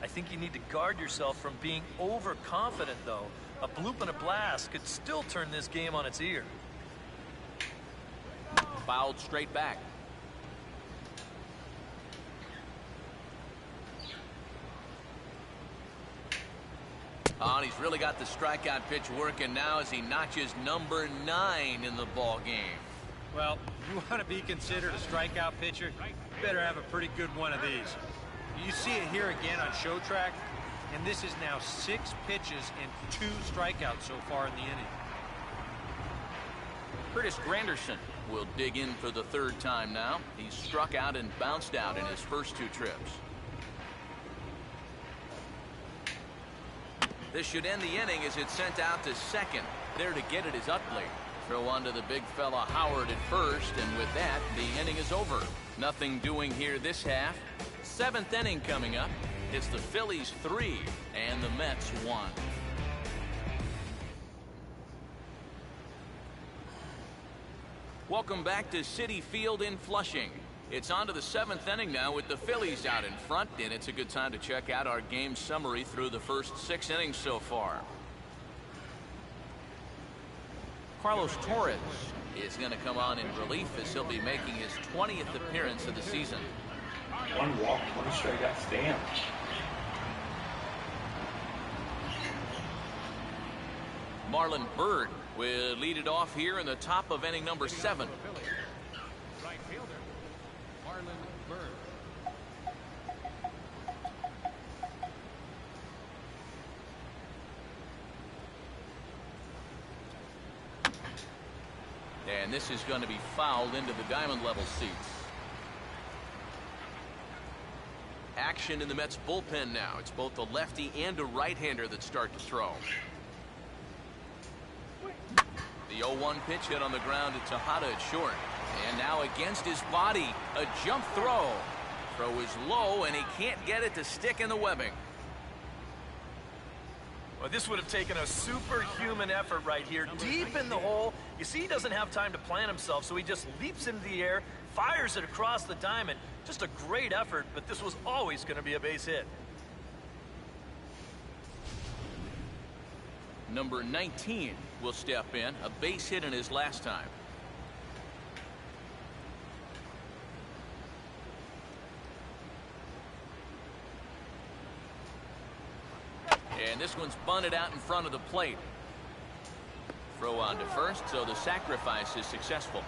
I think you need to guard yourself from being overconfident, though. A bloop and a blast could still turn this game on its ear. Fouled straight back. Oh, and he's really got the strikeout pitch working now as he notches number 9 in the ball game. Well, you want to be considered a strikeout pitcher, you better have a pretty good one of these. You see it here again on Show Track, and this is now 6 pitches and 2 strikeouts so far in the inning. Curtis Granderson will dig in for the 3rd time now. He's struck out and bounced out in his first 2 trips. This should end the inning as it's sent out to second. There to get it is Utley. Throw on to the big fella Howard at first, and with that, the inning is over. Nothing doing here this half. 7th inning coming up. It's the Phillies 3 and the Mets 1. Welcome back to Citi Field in Flushing. It's on to the 7th inning now with the Phillies out in front, and it's a good time to check out our game summary through the first 6 innings so far. Carlos Torres is going to come on in relief as he'll be making his 20th appearance of the season. 1 walk, 1 strikeout, damn. Marlon Byrd will lead it off here in the top of inning number 7. Right fielder, Marlon Byrd. And this is going to be fouled into the diamond level seats. Action in the Mets bullpen now. It's both a lefty and a right-hander that start to throw. The 0-1 pitch hit on the ground to Tejada at short. And now against his body, a jump throw. Throw is low, and he can't get it to stick in the webbing. Well, this would have taken a superhuman effort right here, deep in the hole. You see, he doesn't have time to plant himself, so he just leaps into the air, fires it across the diamond. Just a great effort, but this was always going to be a base hit. Number 19 will step in, a base hit in his last time. And this one's bunted out in front of the plate. Throw on to first, so the sacrifice is successful.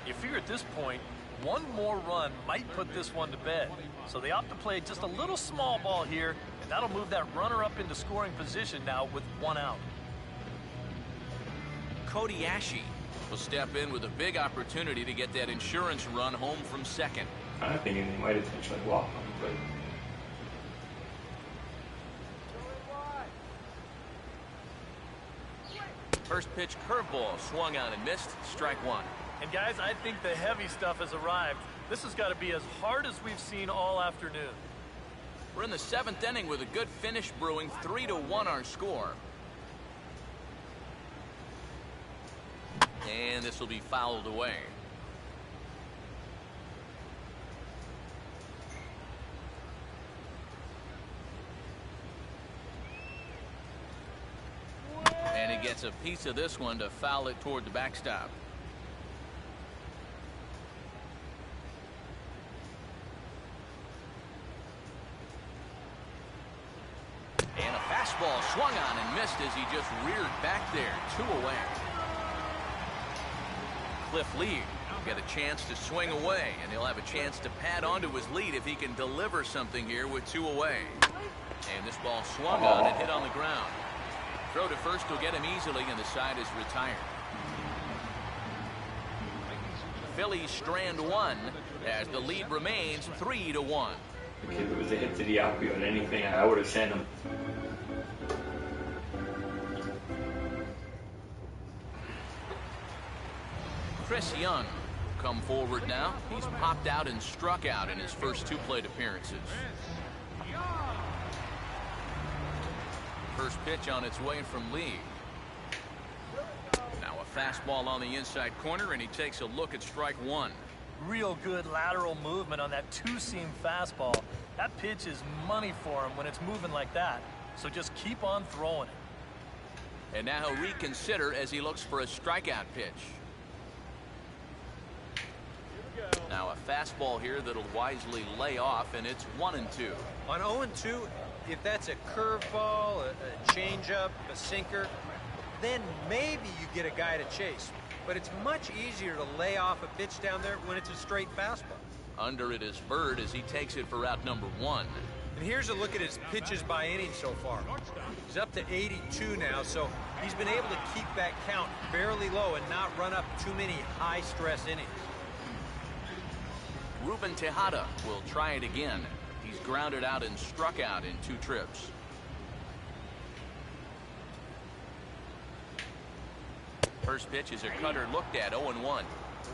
You figure at this point, 1 more run might put this one to bed. So they opt to play just a little small ball here, and that'll move that runner up into scoring position now with 1 out. Cody Ashe will step in with a big opportunity to get that insurance run home from second. I'm thinking they might intentionally walk him, but First pitch curveball swung on and missed. Strike one. And guys, I think the heavy stuff has arrived. This has got to be as hard as we've seen all afternoon. We're in the 7th inning with a good finish brewing. 3-1 our score. And this will be fouled away. And he gets a piece of this one to foul it toward the backstop. And a fastball swung on and missed as he just reared back there. 2 away. Cliff Lee will get a chance to swing away, and he'll have a chance to pad onto his lead if he can deliver something here with 2 away. And this ball swung on and hit on the ground. Throw to first will get him easily, and the side is retired. Phillies strand 1 as the lead remains 3-1. if it was a hit to the outfield, anything, I would have sent him. Chris Young will come forward now. He's popped out and struck out in his first 2 plate appearances. First pitch on its way from Lee. Now a fastball on the inside corner, and he takes a look at strike 1. Real good lateral movement on that 2-seam fastball. That pitch is money for him when it's moving like that. So just keep on throwing it. And now he'll reconsider as he looks for a strikeout pitch. Now a fastball here that'll wisely lay off, and it's 1-2. On 0-2, if that's a curveball, a changeup, a sinker, then maybe you get a guy to chase. But it's much easier to lay off a pitch down there when it's a straight fastball. Under it is Bird as he takes it for out number 1. And here's a look at his pitches by inning so far. He's up to 82 now, so he's been able to keep that count fairly low and not run up too many high-stress innings. Ruben Tejada will try it again. He's grounded out and struck out in 2 trips. First pitch is a cutter looked at 0-1.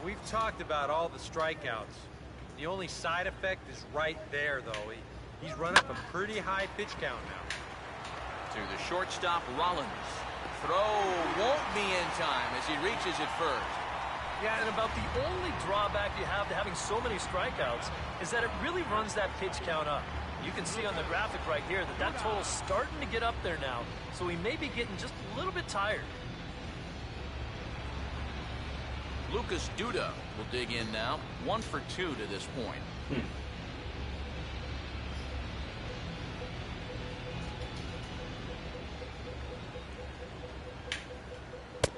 We've talked about all the strikeouts. The only side effect is right there, though. He's run up a pretty high pitch count now. To the shortstop, Rollins. Throw won't be in time as he reaches it first. Yeah, and about the only drawback you have to having so many strikeouts is that it really runs that pitch count up. You can see on the graphic right here that that total's starting to get up there now, so he may be getting just a little bit tired. Lucas Duda will dig in now. 1 for 2 to this point.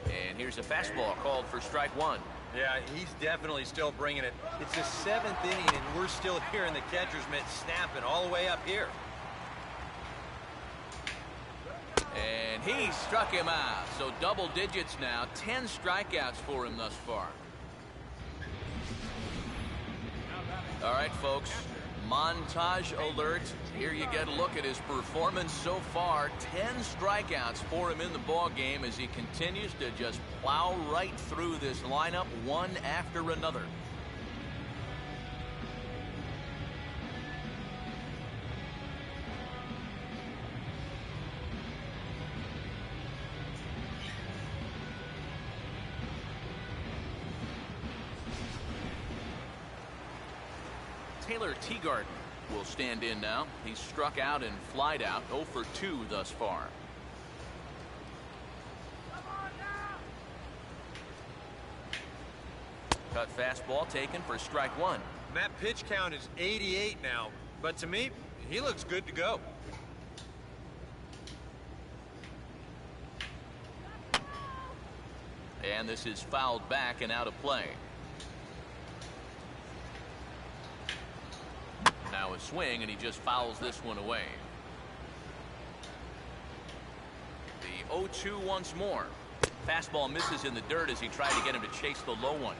And here's a fastball called for strike 1. Yeah, he's definitely still bringing it. It's the 7th inning, and we're still hearing the catcher's mitt snapping all the way up here. And he struck him out. So double digits now. 10 strikeouts for him thus far. All right, folks. Montage alert. Here you get a look at his performance so far. 10 strikeouts for him in the ball game as he continues to just plow right through this lineup one after another. Taylor Teagarden will stand in now. He's struck out and flied out. 0 for 2 thus far. Cut fastball taken for strike 1. And that pitch count is 88 now, but to me, he looks good to go. And this is fouled back and out of play. Now a swing, and he just fouls this one away. The 0-2 once more. Fastball misses in the dirt as he tried to get him to chase the low one.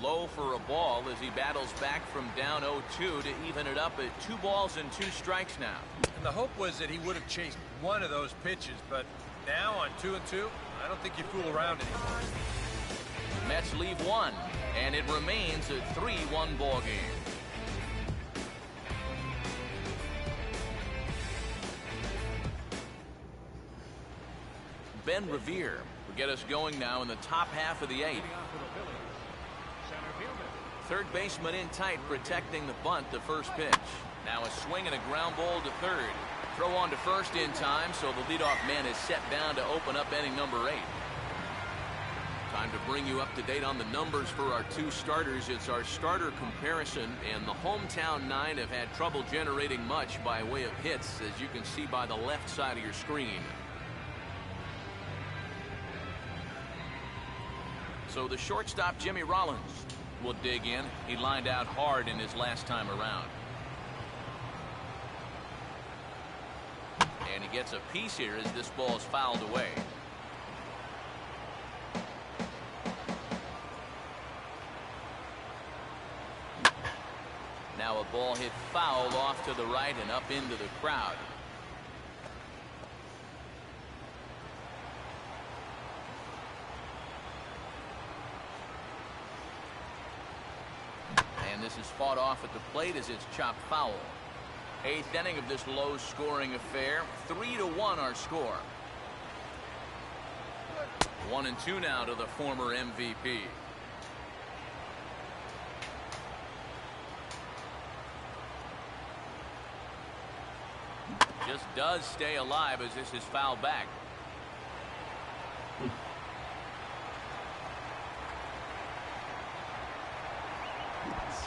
Low for a ball as he battles back from down 0-2 to even it up at 2 balls and 2 strikes now. And the hope was that he would have chased one of those pitches, but now on 2-2, I don't think you fool around anymore. Mets leave 1, and it remains a 3-1 ball game. Ben Revere will get us going now in the top half of the 8th. Third baseman in tight, protecting the bunt, the first pitch. Now a swing and a ground ball to third. Throw on to first in time, so the leadoff man is set down to open up inning number 8. Time to bring you up to date on the numbers for our 2 starters. It's our starter comparison, and the hometown 9 have had trouble generating much by way of hits, as you can see by the left side of your screen. So the shortstop, Jimmy Rollins, will dig in. He lined out hard in his last time around. And he gets a piece here as this ball is fouled away. Now a ball hit foul off to the right and up into the crowd. And this is fought off at the plate as it's chopped foul. 8th inning of this low-scoring affair. 3-1 our score. 1-2 now to the former MVP. Just does stay alive as this is fouled back.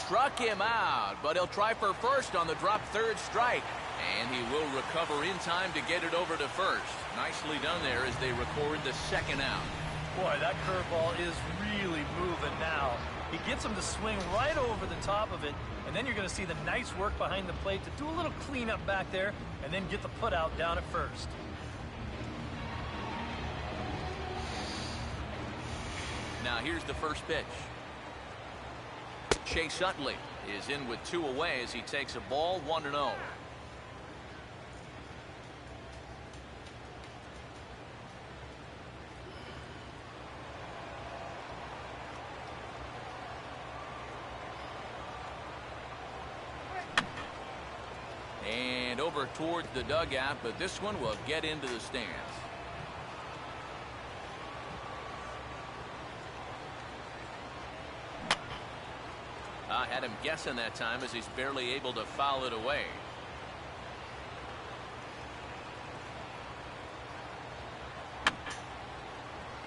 Struck him out, but he'll try for first on the drop third strike. And he will recover in time to get it over to first. Nicely done there as they record the second out. Boy, that curveball is really moving now. He gets him to swing right over the top of it, and then you're going to see the nice work behind the plate to do a little cleanup back there, and then get the put out down at first. Now here's the first pitch. Chase Utley is in with 2 away as he takes a ball 1-0. And over towards the dugout, but this one will get into the stands. I had him guessing that time as he's barely able to foul it away.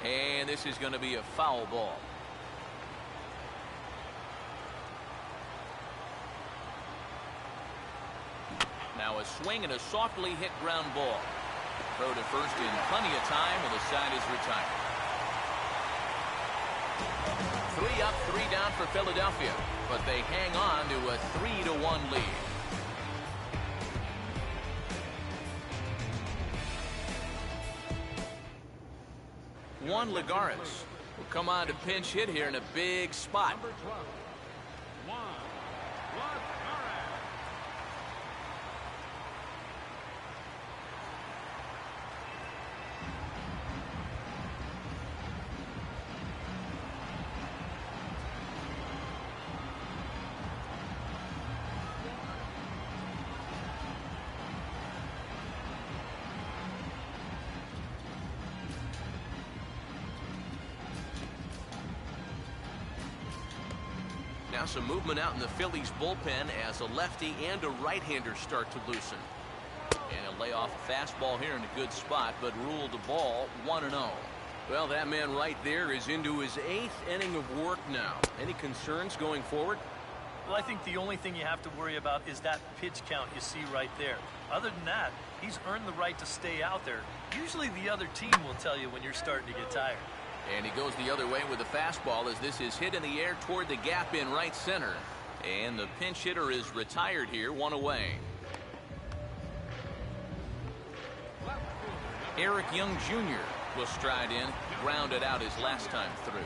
And this is going to be a foul ball. Now a swing and a softly hit ground ball. Throw to first in plenty of time, and the side is retired. 3 up, 3 down for Philadelphia, but they hang on to a 3-1 lead. Juan Lagares will come on to pinch hit here in a big spot. Now some movement out in the Phillies bullpen as a lefty and a right-hander start to loosen. And a layoff fastball here in a good spot, but ruled the ball 1-0. Well, that man right there is into his 8th inning of work now. Any concerns going forward? Well, I think the only thing you have to worry about is that pitch count you see right there. Other than that, he's earned the right to stay out there. Usually the other team will tell you when you're starting to get tired. And he goes the other way with the fastball as this is hit in the air toward the gap in right center. And the pinch hitter is retired here, 1 away. Eric Young Jr. will stride in, grounded out his last time through.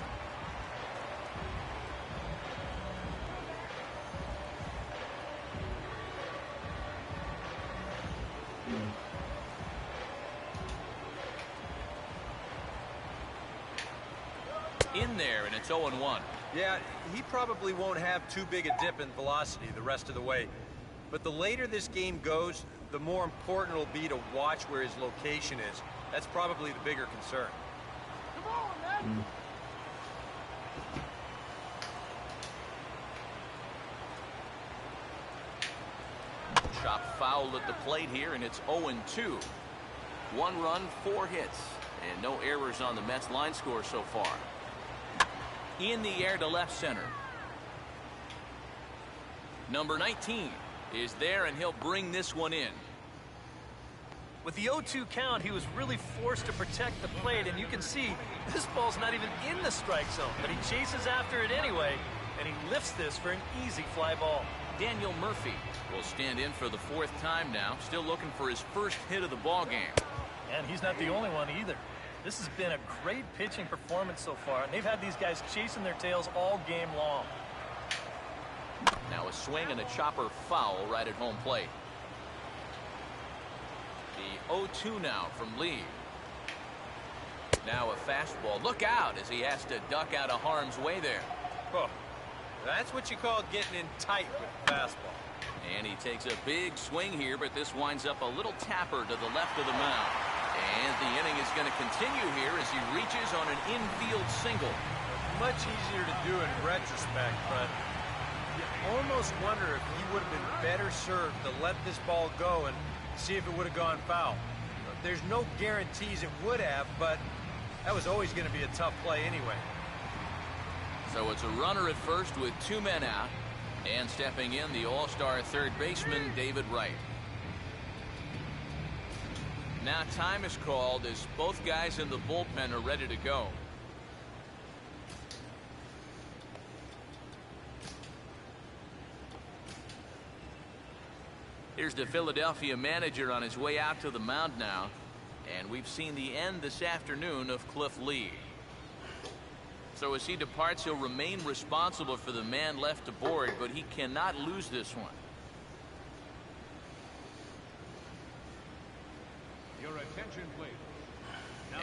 In there, and it's 0-1. Yeah, he probably won't have too big a dip in velocity the rest of the way. But the later this game goes, the more important it'll be to watch where his location is. That's probably the bigger concern. Come on, man. Chop foul at the plate here, and it's 0-2. 1 run, 4 hits, and no errors on the Mets line score so far. In the air to left center. Number 19 is there, and he'll bring this one in. With the 0-2 count, he was really forced to protect the plate, and you can see this ball's not even in the strike zone, but he chases after it anyway, and he lifts this for an easy fly ball. Daniel Murphy will stand in for the 4th time now, still looking for his first hit of the ball game. And he's not the only one either. This has been a great pitching performance so far, and they've had these guys chasing their tails all game long. Now a swing and a chopper foul right at home plate. The 0-2 now from Lee. Now a fastball. Look out as he has to duck out of harm's way there. Oh, that's what you call getting in tight with the fastball. And he takes a big swing here, but this winds up a little tapper to the left of the mound. And the inning is going to continue here as he reaches on an infield single. Much easier to do in retrospect, but you almost wonder if he would have been better served to let this ball go and see if it would have gone foul. There's no guarantees it would have, but that was always going to be a tough play anyway. So it's a runner at first with 2 men out, and stepping in, the all-star third baseman, David Wright. Now time is called as both guys in the bullpen are ready to go. Here's the Philadelphia manager on his way out to the mound now, and we've seen the end this afternoon of Cliff Lee. So as he departs, he'll remain responsible for the man left aboard, but he cannot lose this one. Your attention, please.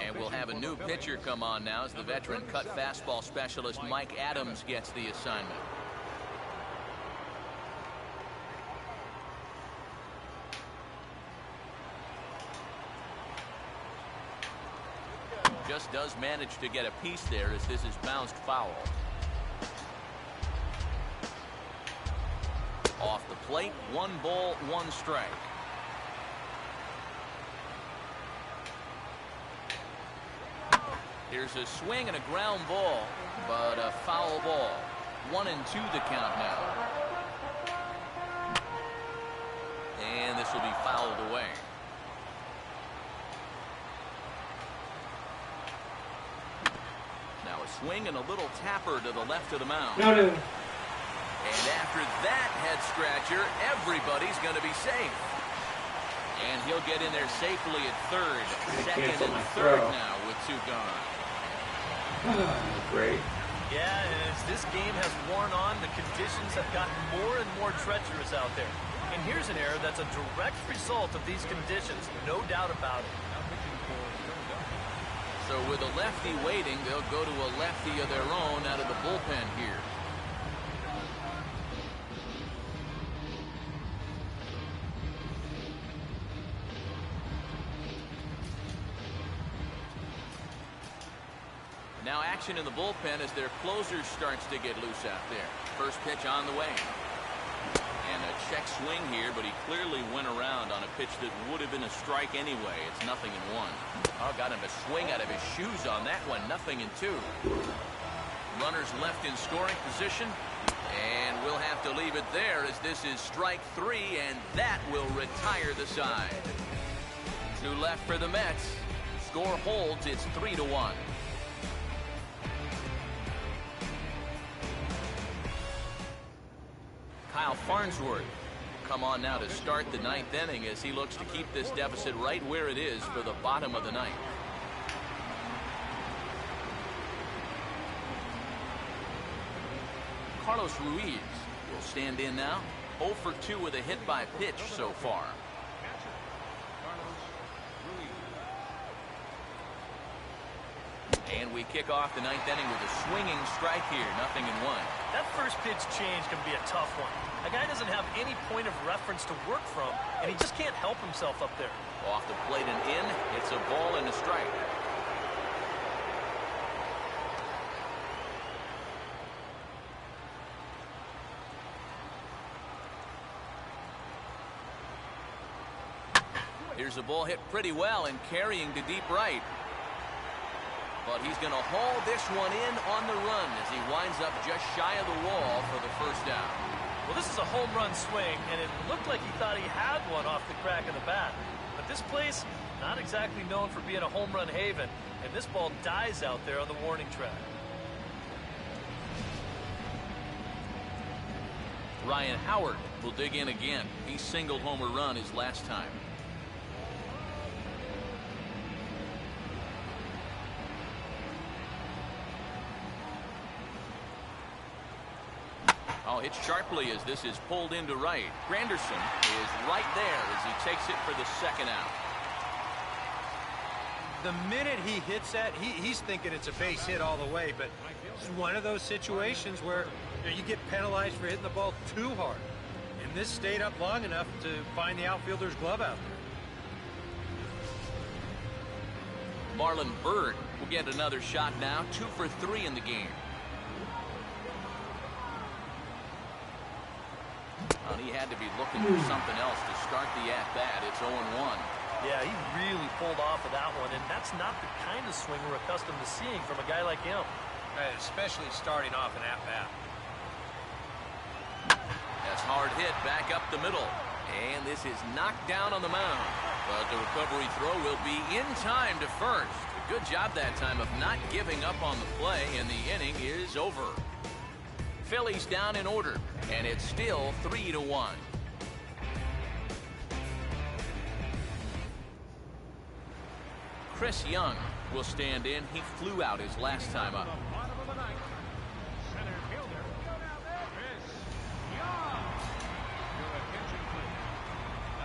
And we'll have a new pitcher come on now as the veteran cut fastball specialist Mike Adams gets the assignment. Just does manage to get a piece there as this is bounced foul. Off the plate, 1 ball, 1 strike. Here's a swing and a ground ball, but a foul ball. 1-2 the count now. And this will be fouled away. Now a swing and a little tapper to the left of the mound. No. And after that head scratcher, everybody's going to be safe. And he'll get in there safely at third. Second and third now with 2 gone. Great. Yeah, and as this game has worn on, the conditions have gotten more and more treacherous out there. And here's an error that's a direct result of these conditions, no doubt about it. So with a lefty waiting, they'll go to a lefty of their own out of the bullpen here. Now action in the bullpen as their closer starts to get loose out there. First pitch on the way. And a check swing here, but he clearly went around on a pitch that would have been a strike anyway. It's 0-1. Oh, got him a swing out of his shoes on that one. 0-2. Runners left in scoring position. And we'll have to leave it there as this is strike 3, and that will retire the side. 2 left for the Mets. Score holds. It's 3-1. Kyle Farnsworth come on now to start the ninth inning as he looks to keep this deficit right where it is for the bottom of the ninth. Carlos Ruiz will stand in now. 0 for 2 with a hit by pitch so far. And we kick off the ninth inning with a swinging strike here. 0-1. That first pitch change can be a tough one. A guy doesn't have any point of reference to work from, and he just can't help himself up there. Off the plate and in. It's a ball and a strike. Here's a ball hit pretty well and carrying to deep right. But he's going to haul this one in on the run as he winds up just shy of the wall for the first out. Well, this is a home run swing, and it looked like he thought he had one off the crack of the bat. But this place, not exactly known for being a home run haven, and this ball dies out there on the warning track. Ryan Howard will dig in again. He singled home a run his last time. Oh, hit sharply as this is pulled into right. Granderson is right there as he takes it for the second out. The minute he hits that, he's thinking it's a base hit all the way, but it's one of those situations where you get penalized for hitting the ball too hard. And this stayed up long enough to find the outfielder's glove out there. Marlon Byrd will get another shot now. 2 for 3 in the game. Well, he had to be looking for something else to start the at-bat. It's 0-1. Yeah, he really pulled off of that one, and that's not the kind of swing we're accustomed to seeing from a guy like him. Especially starting off an at-bat. That's hard hit back up the middle. And this is knocked down on the mound. But the recovery throw will be in time to first. A good job that time of not giving up on the play, and the inning is over. Phillies down in order, and it's still 3-1. Chris Young will stand in. He flew out his last time up.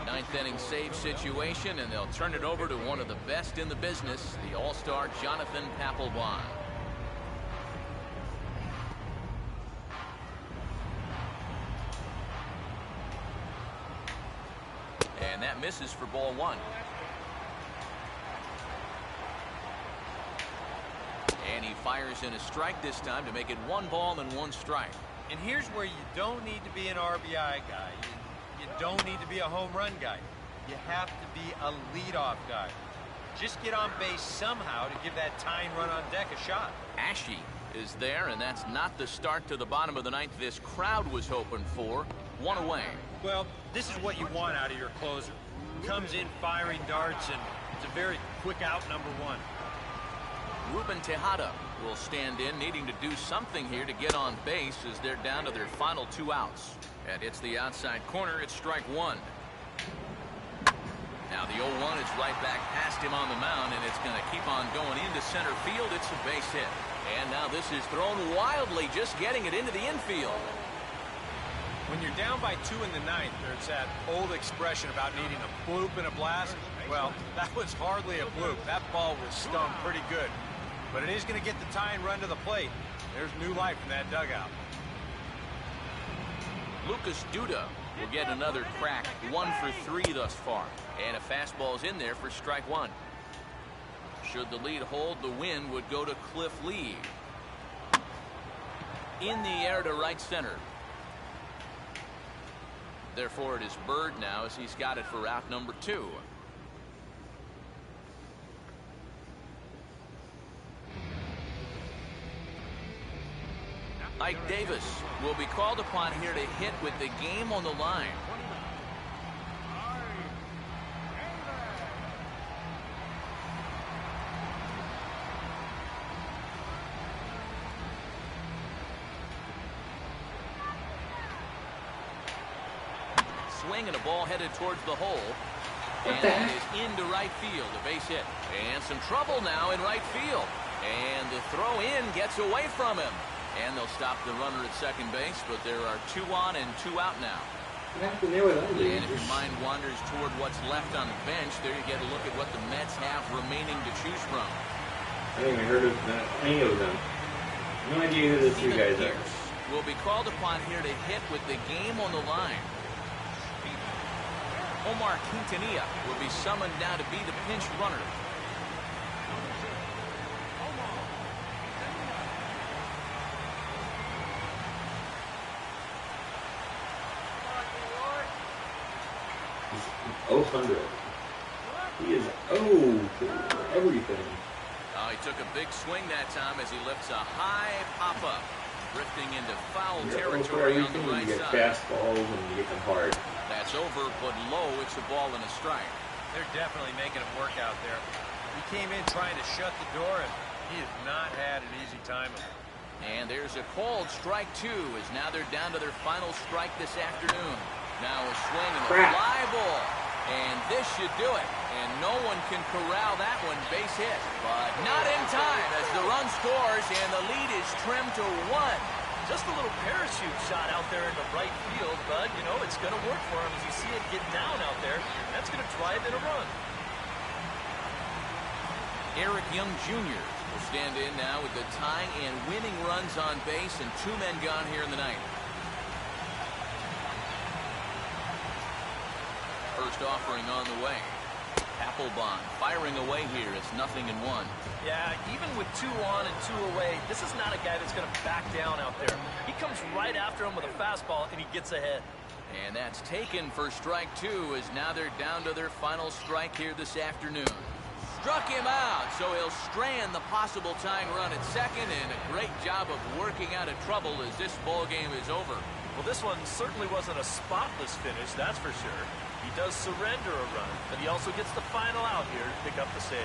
Ninth inning save situation, and they'll turn it over to one of the best in the business, the all-star Jonathan Papelbon. And that misses for ball one. And he fires in a strike this time to make it 1 ball and 1 strike. And here's where you don't need to be an RBI guy. You don't need to be a home run guy. You have to be a leadoff guy. Just get on base somehow to give that tying run on deck a shot. Ashe is there, and that's not the start to the bottom of the ninth this crowd was hoping for. 1 away. Well, this is what you want out of your closer. Comes in firing darts, and it's a very quick out number 1. Ruben Tejada will stand in, needing to do something here to get on base as they're down to their final 2 outs. And it's the outside corner. It's strike 1. Now the 0-1 is right back past him on the mound, and it's going to keep on going into center field. It's a base hit. And now this is thrown wildly, just getting it into the infield. When you're down by 2 in the ninth, there's that old expression about needing a bloop and a blast. Well, that was hardly a bloop. That ball was stung pretty good. But it is going to get the tying run to the plate. There's new life in that dugout. Lucas Duda will get another crack. 1 for 3 thus far. And a fastball's in there for strike 1. Should the lead hold, the win would go to Cliff Lee. In the air to right center. Therefore, it is Bird now as he's got it for out number 2. Ike Davis will be called upon here to hit with the game on the line. swing and a ball headed towards the hole. What And the that heck? is into right field, a base hit. And some trouble now in right field. And the throw in gets away from him. And they'll stop the runner at second base, but there are 2 on and 2 out now. What happened there with that? And if your mind wanders toward what's left on the bench, there you get a look at what the Mets have remaining to choose from. I haven't even heard of any of them. No idea who the 2 guys are. Pierce will be called upon here to hit with the game on the line. Omar Quintanilla will be summoned now to be the pinch runner. He's 0-100. He is for everything. He took a big swing that time as he lifts a high pop-up, drifting into foul You're 0 for territory on everything the when right you get side. fastballs and you get them hard. That's over, but low. It's a ball and a strike. They're definitely making him work out there. He came in trying to shut the door, and he has not had an easy time of it. And there's a called strike 2, as now they're down to their final strike this afternoon. Now a swing and a fly ball. And this should do it. And no one can corral that one. Base hit. But not in time as the run scores and the lead is trimmed to 1. Just a little parachute shot out there into right field, but, you know, it's going to work for him as you see it get down out there. That's going to drive in a run. Eric Young Jr. will stand in now with the tying and winning runs on base and 2 men gone here in the ninth. First offering on the way. Applebaum firing away here. It's 0-1. Yeah, even with 2 on and 2 away, this is not a guy that's going to back down out there. He comes right after him with a fastball, and he gets ahead. And that's taken for strike 2, as now they're down to their final strike here this afternoon. Struck him out, so he'll strand the possible tying run at second, and a great job of working out of trouble as this ball game is over. Well, this one certainly wasn't a spotless finish, that's for sure. He does surrender a run, but he also gets the final out here to pick up the save.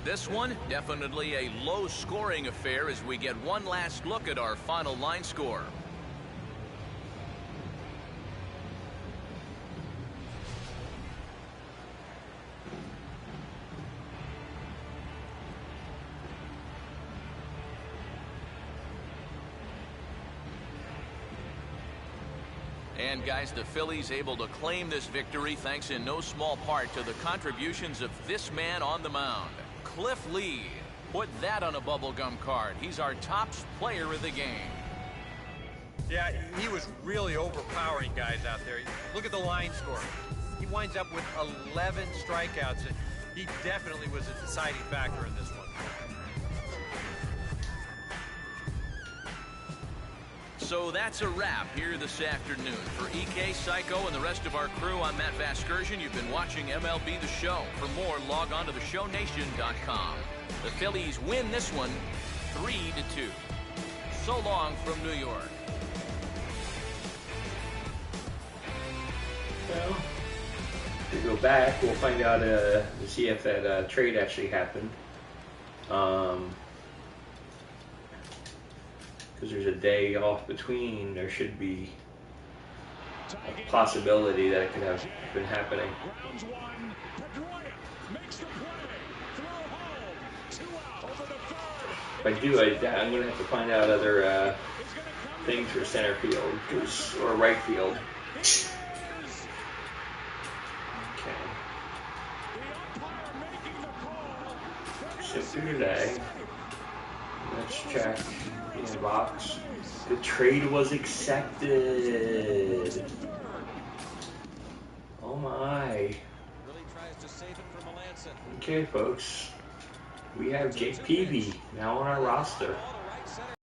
This one, definitely a low-scoring affair as we get one last look at our final line score. And guys, the Phillies able to claim this victory thanks in no small part to the contributions of this man on the mound. Cliff Lee. Put that on a bubblegum card. He's our top player of the game. Yeah, he was really overpowering guys out there. Look at the line score. He winds up with 11 strikeouts, and he definitely was a deciding factor in this one. So that's a wrap here this afternoon. For EK, Psycho, and the rest of our crew, I'm Matt Vasgersian. You've been watching MLB The Show. For more, log on to theshownation.com. The Phillies win this one 3-2. So long from New York. Well, if we go back, we'll find out to see if that trade actually happened. Because there's a day off between, there should be a possibility that it could have been happening. If I do, I'm going to have to find out other things for center field or right field. Okay. So through today, let's check the inbox. The trade was accepted. Oh my. Okay, folks. We have Jake Peavy now on our roster.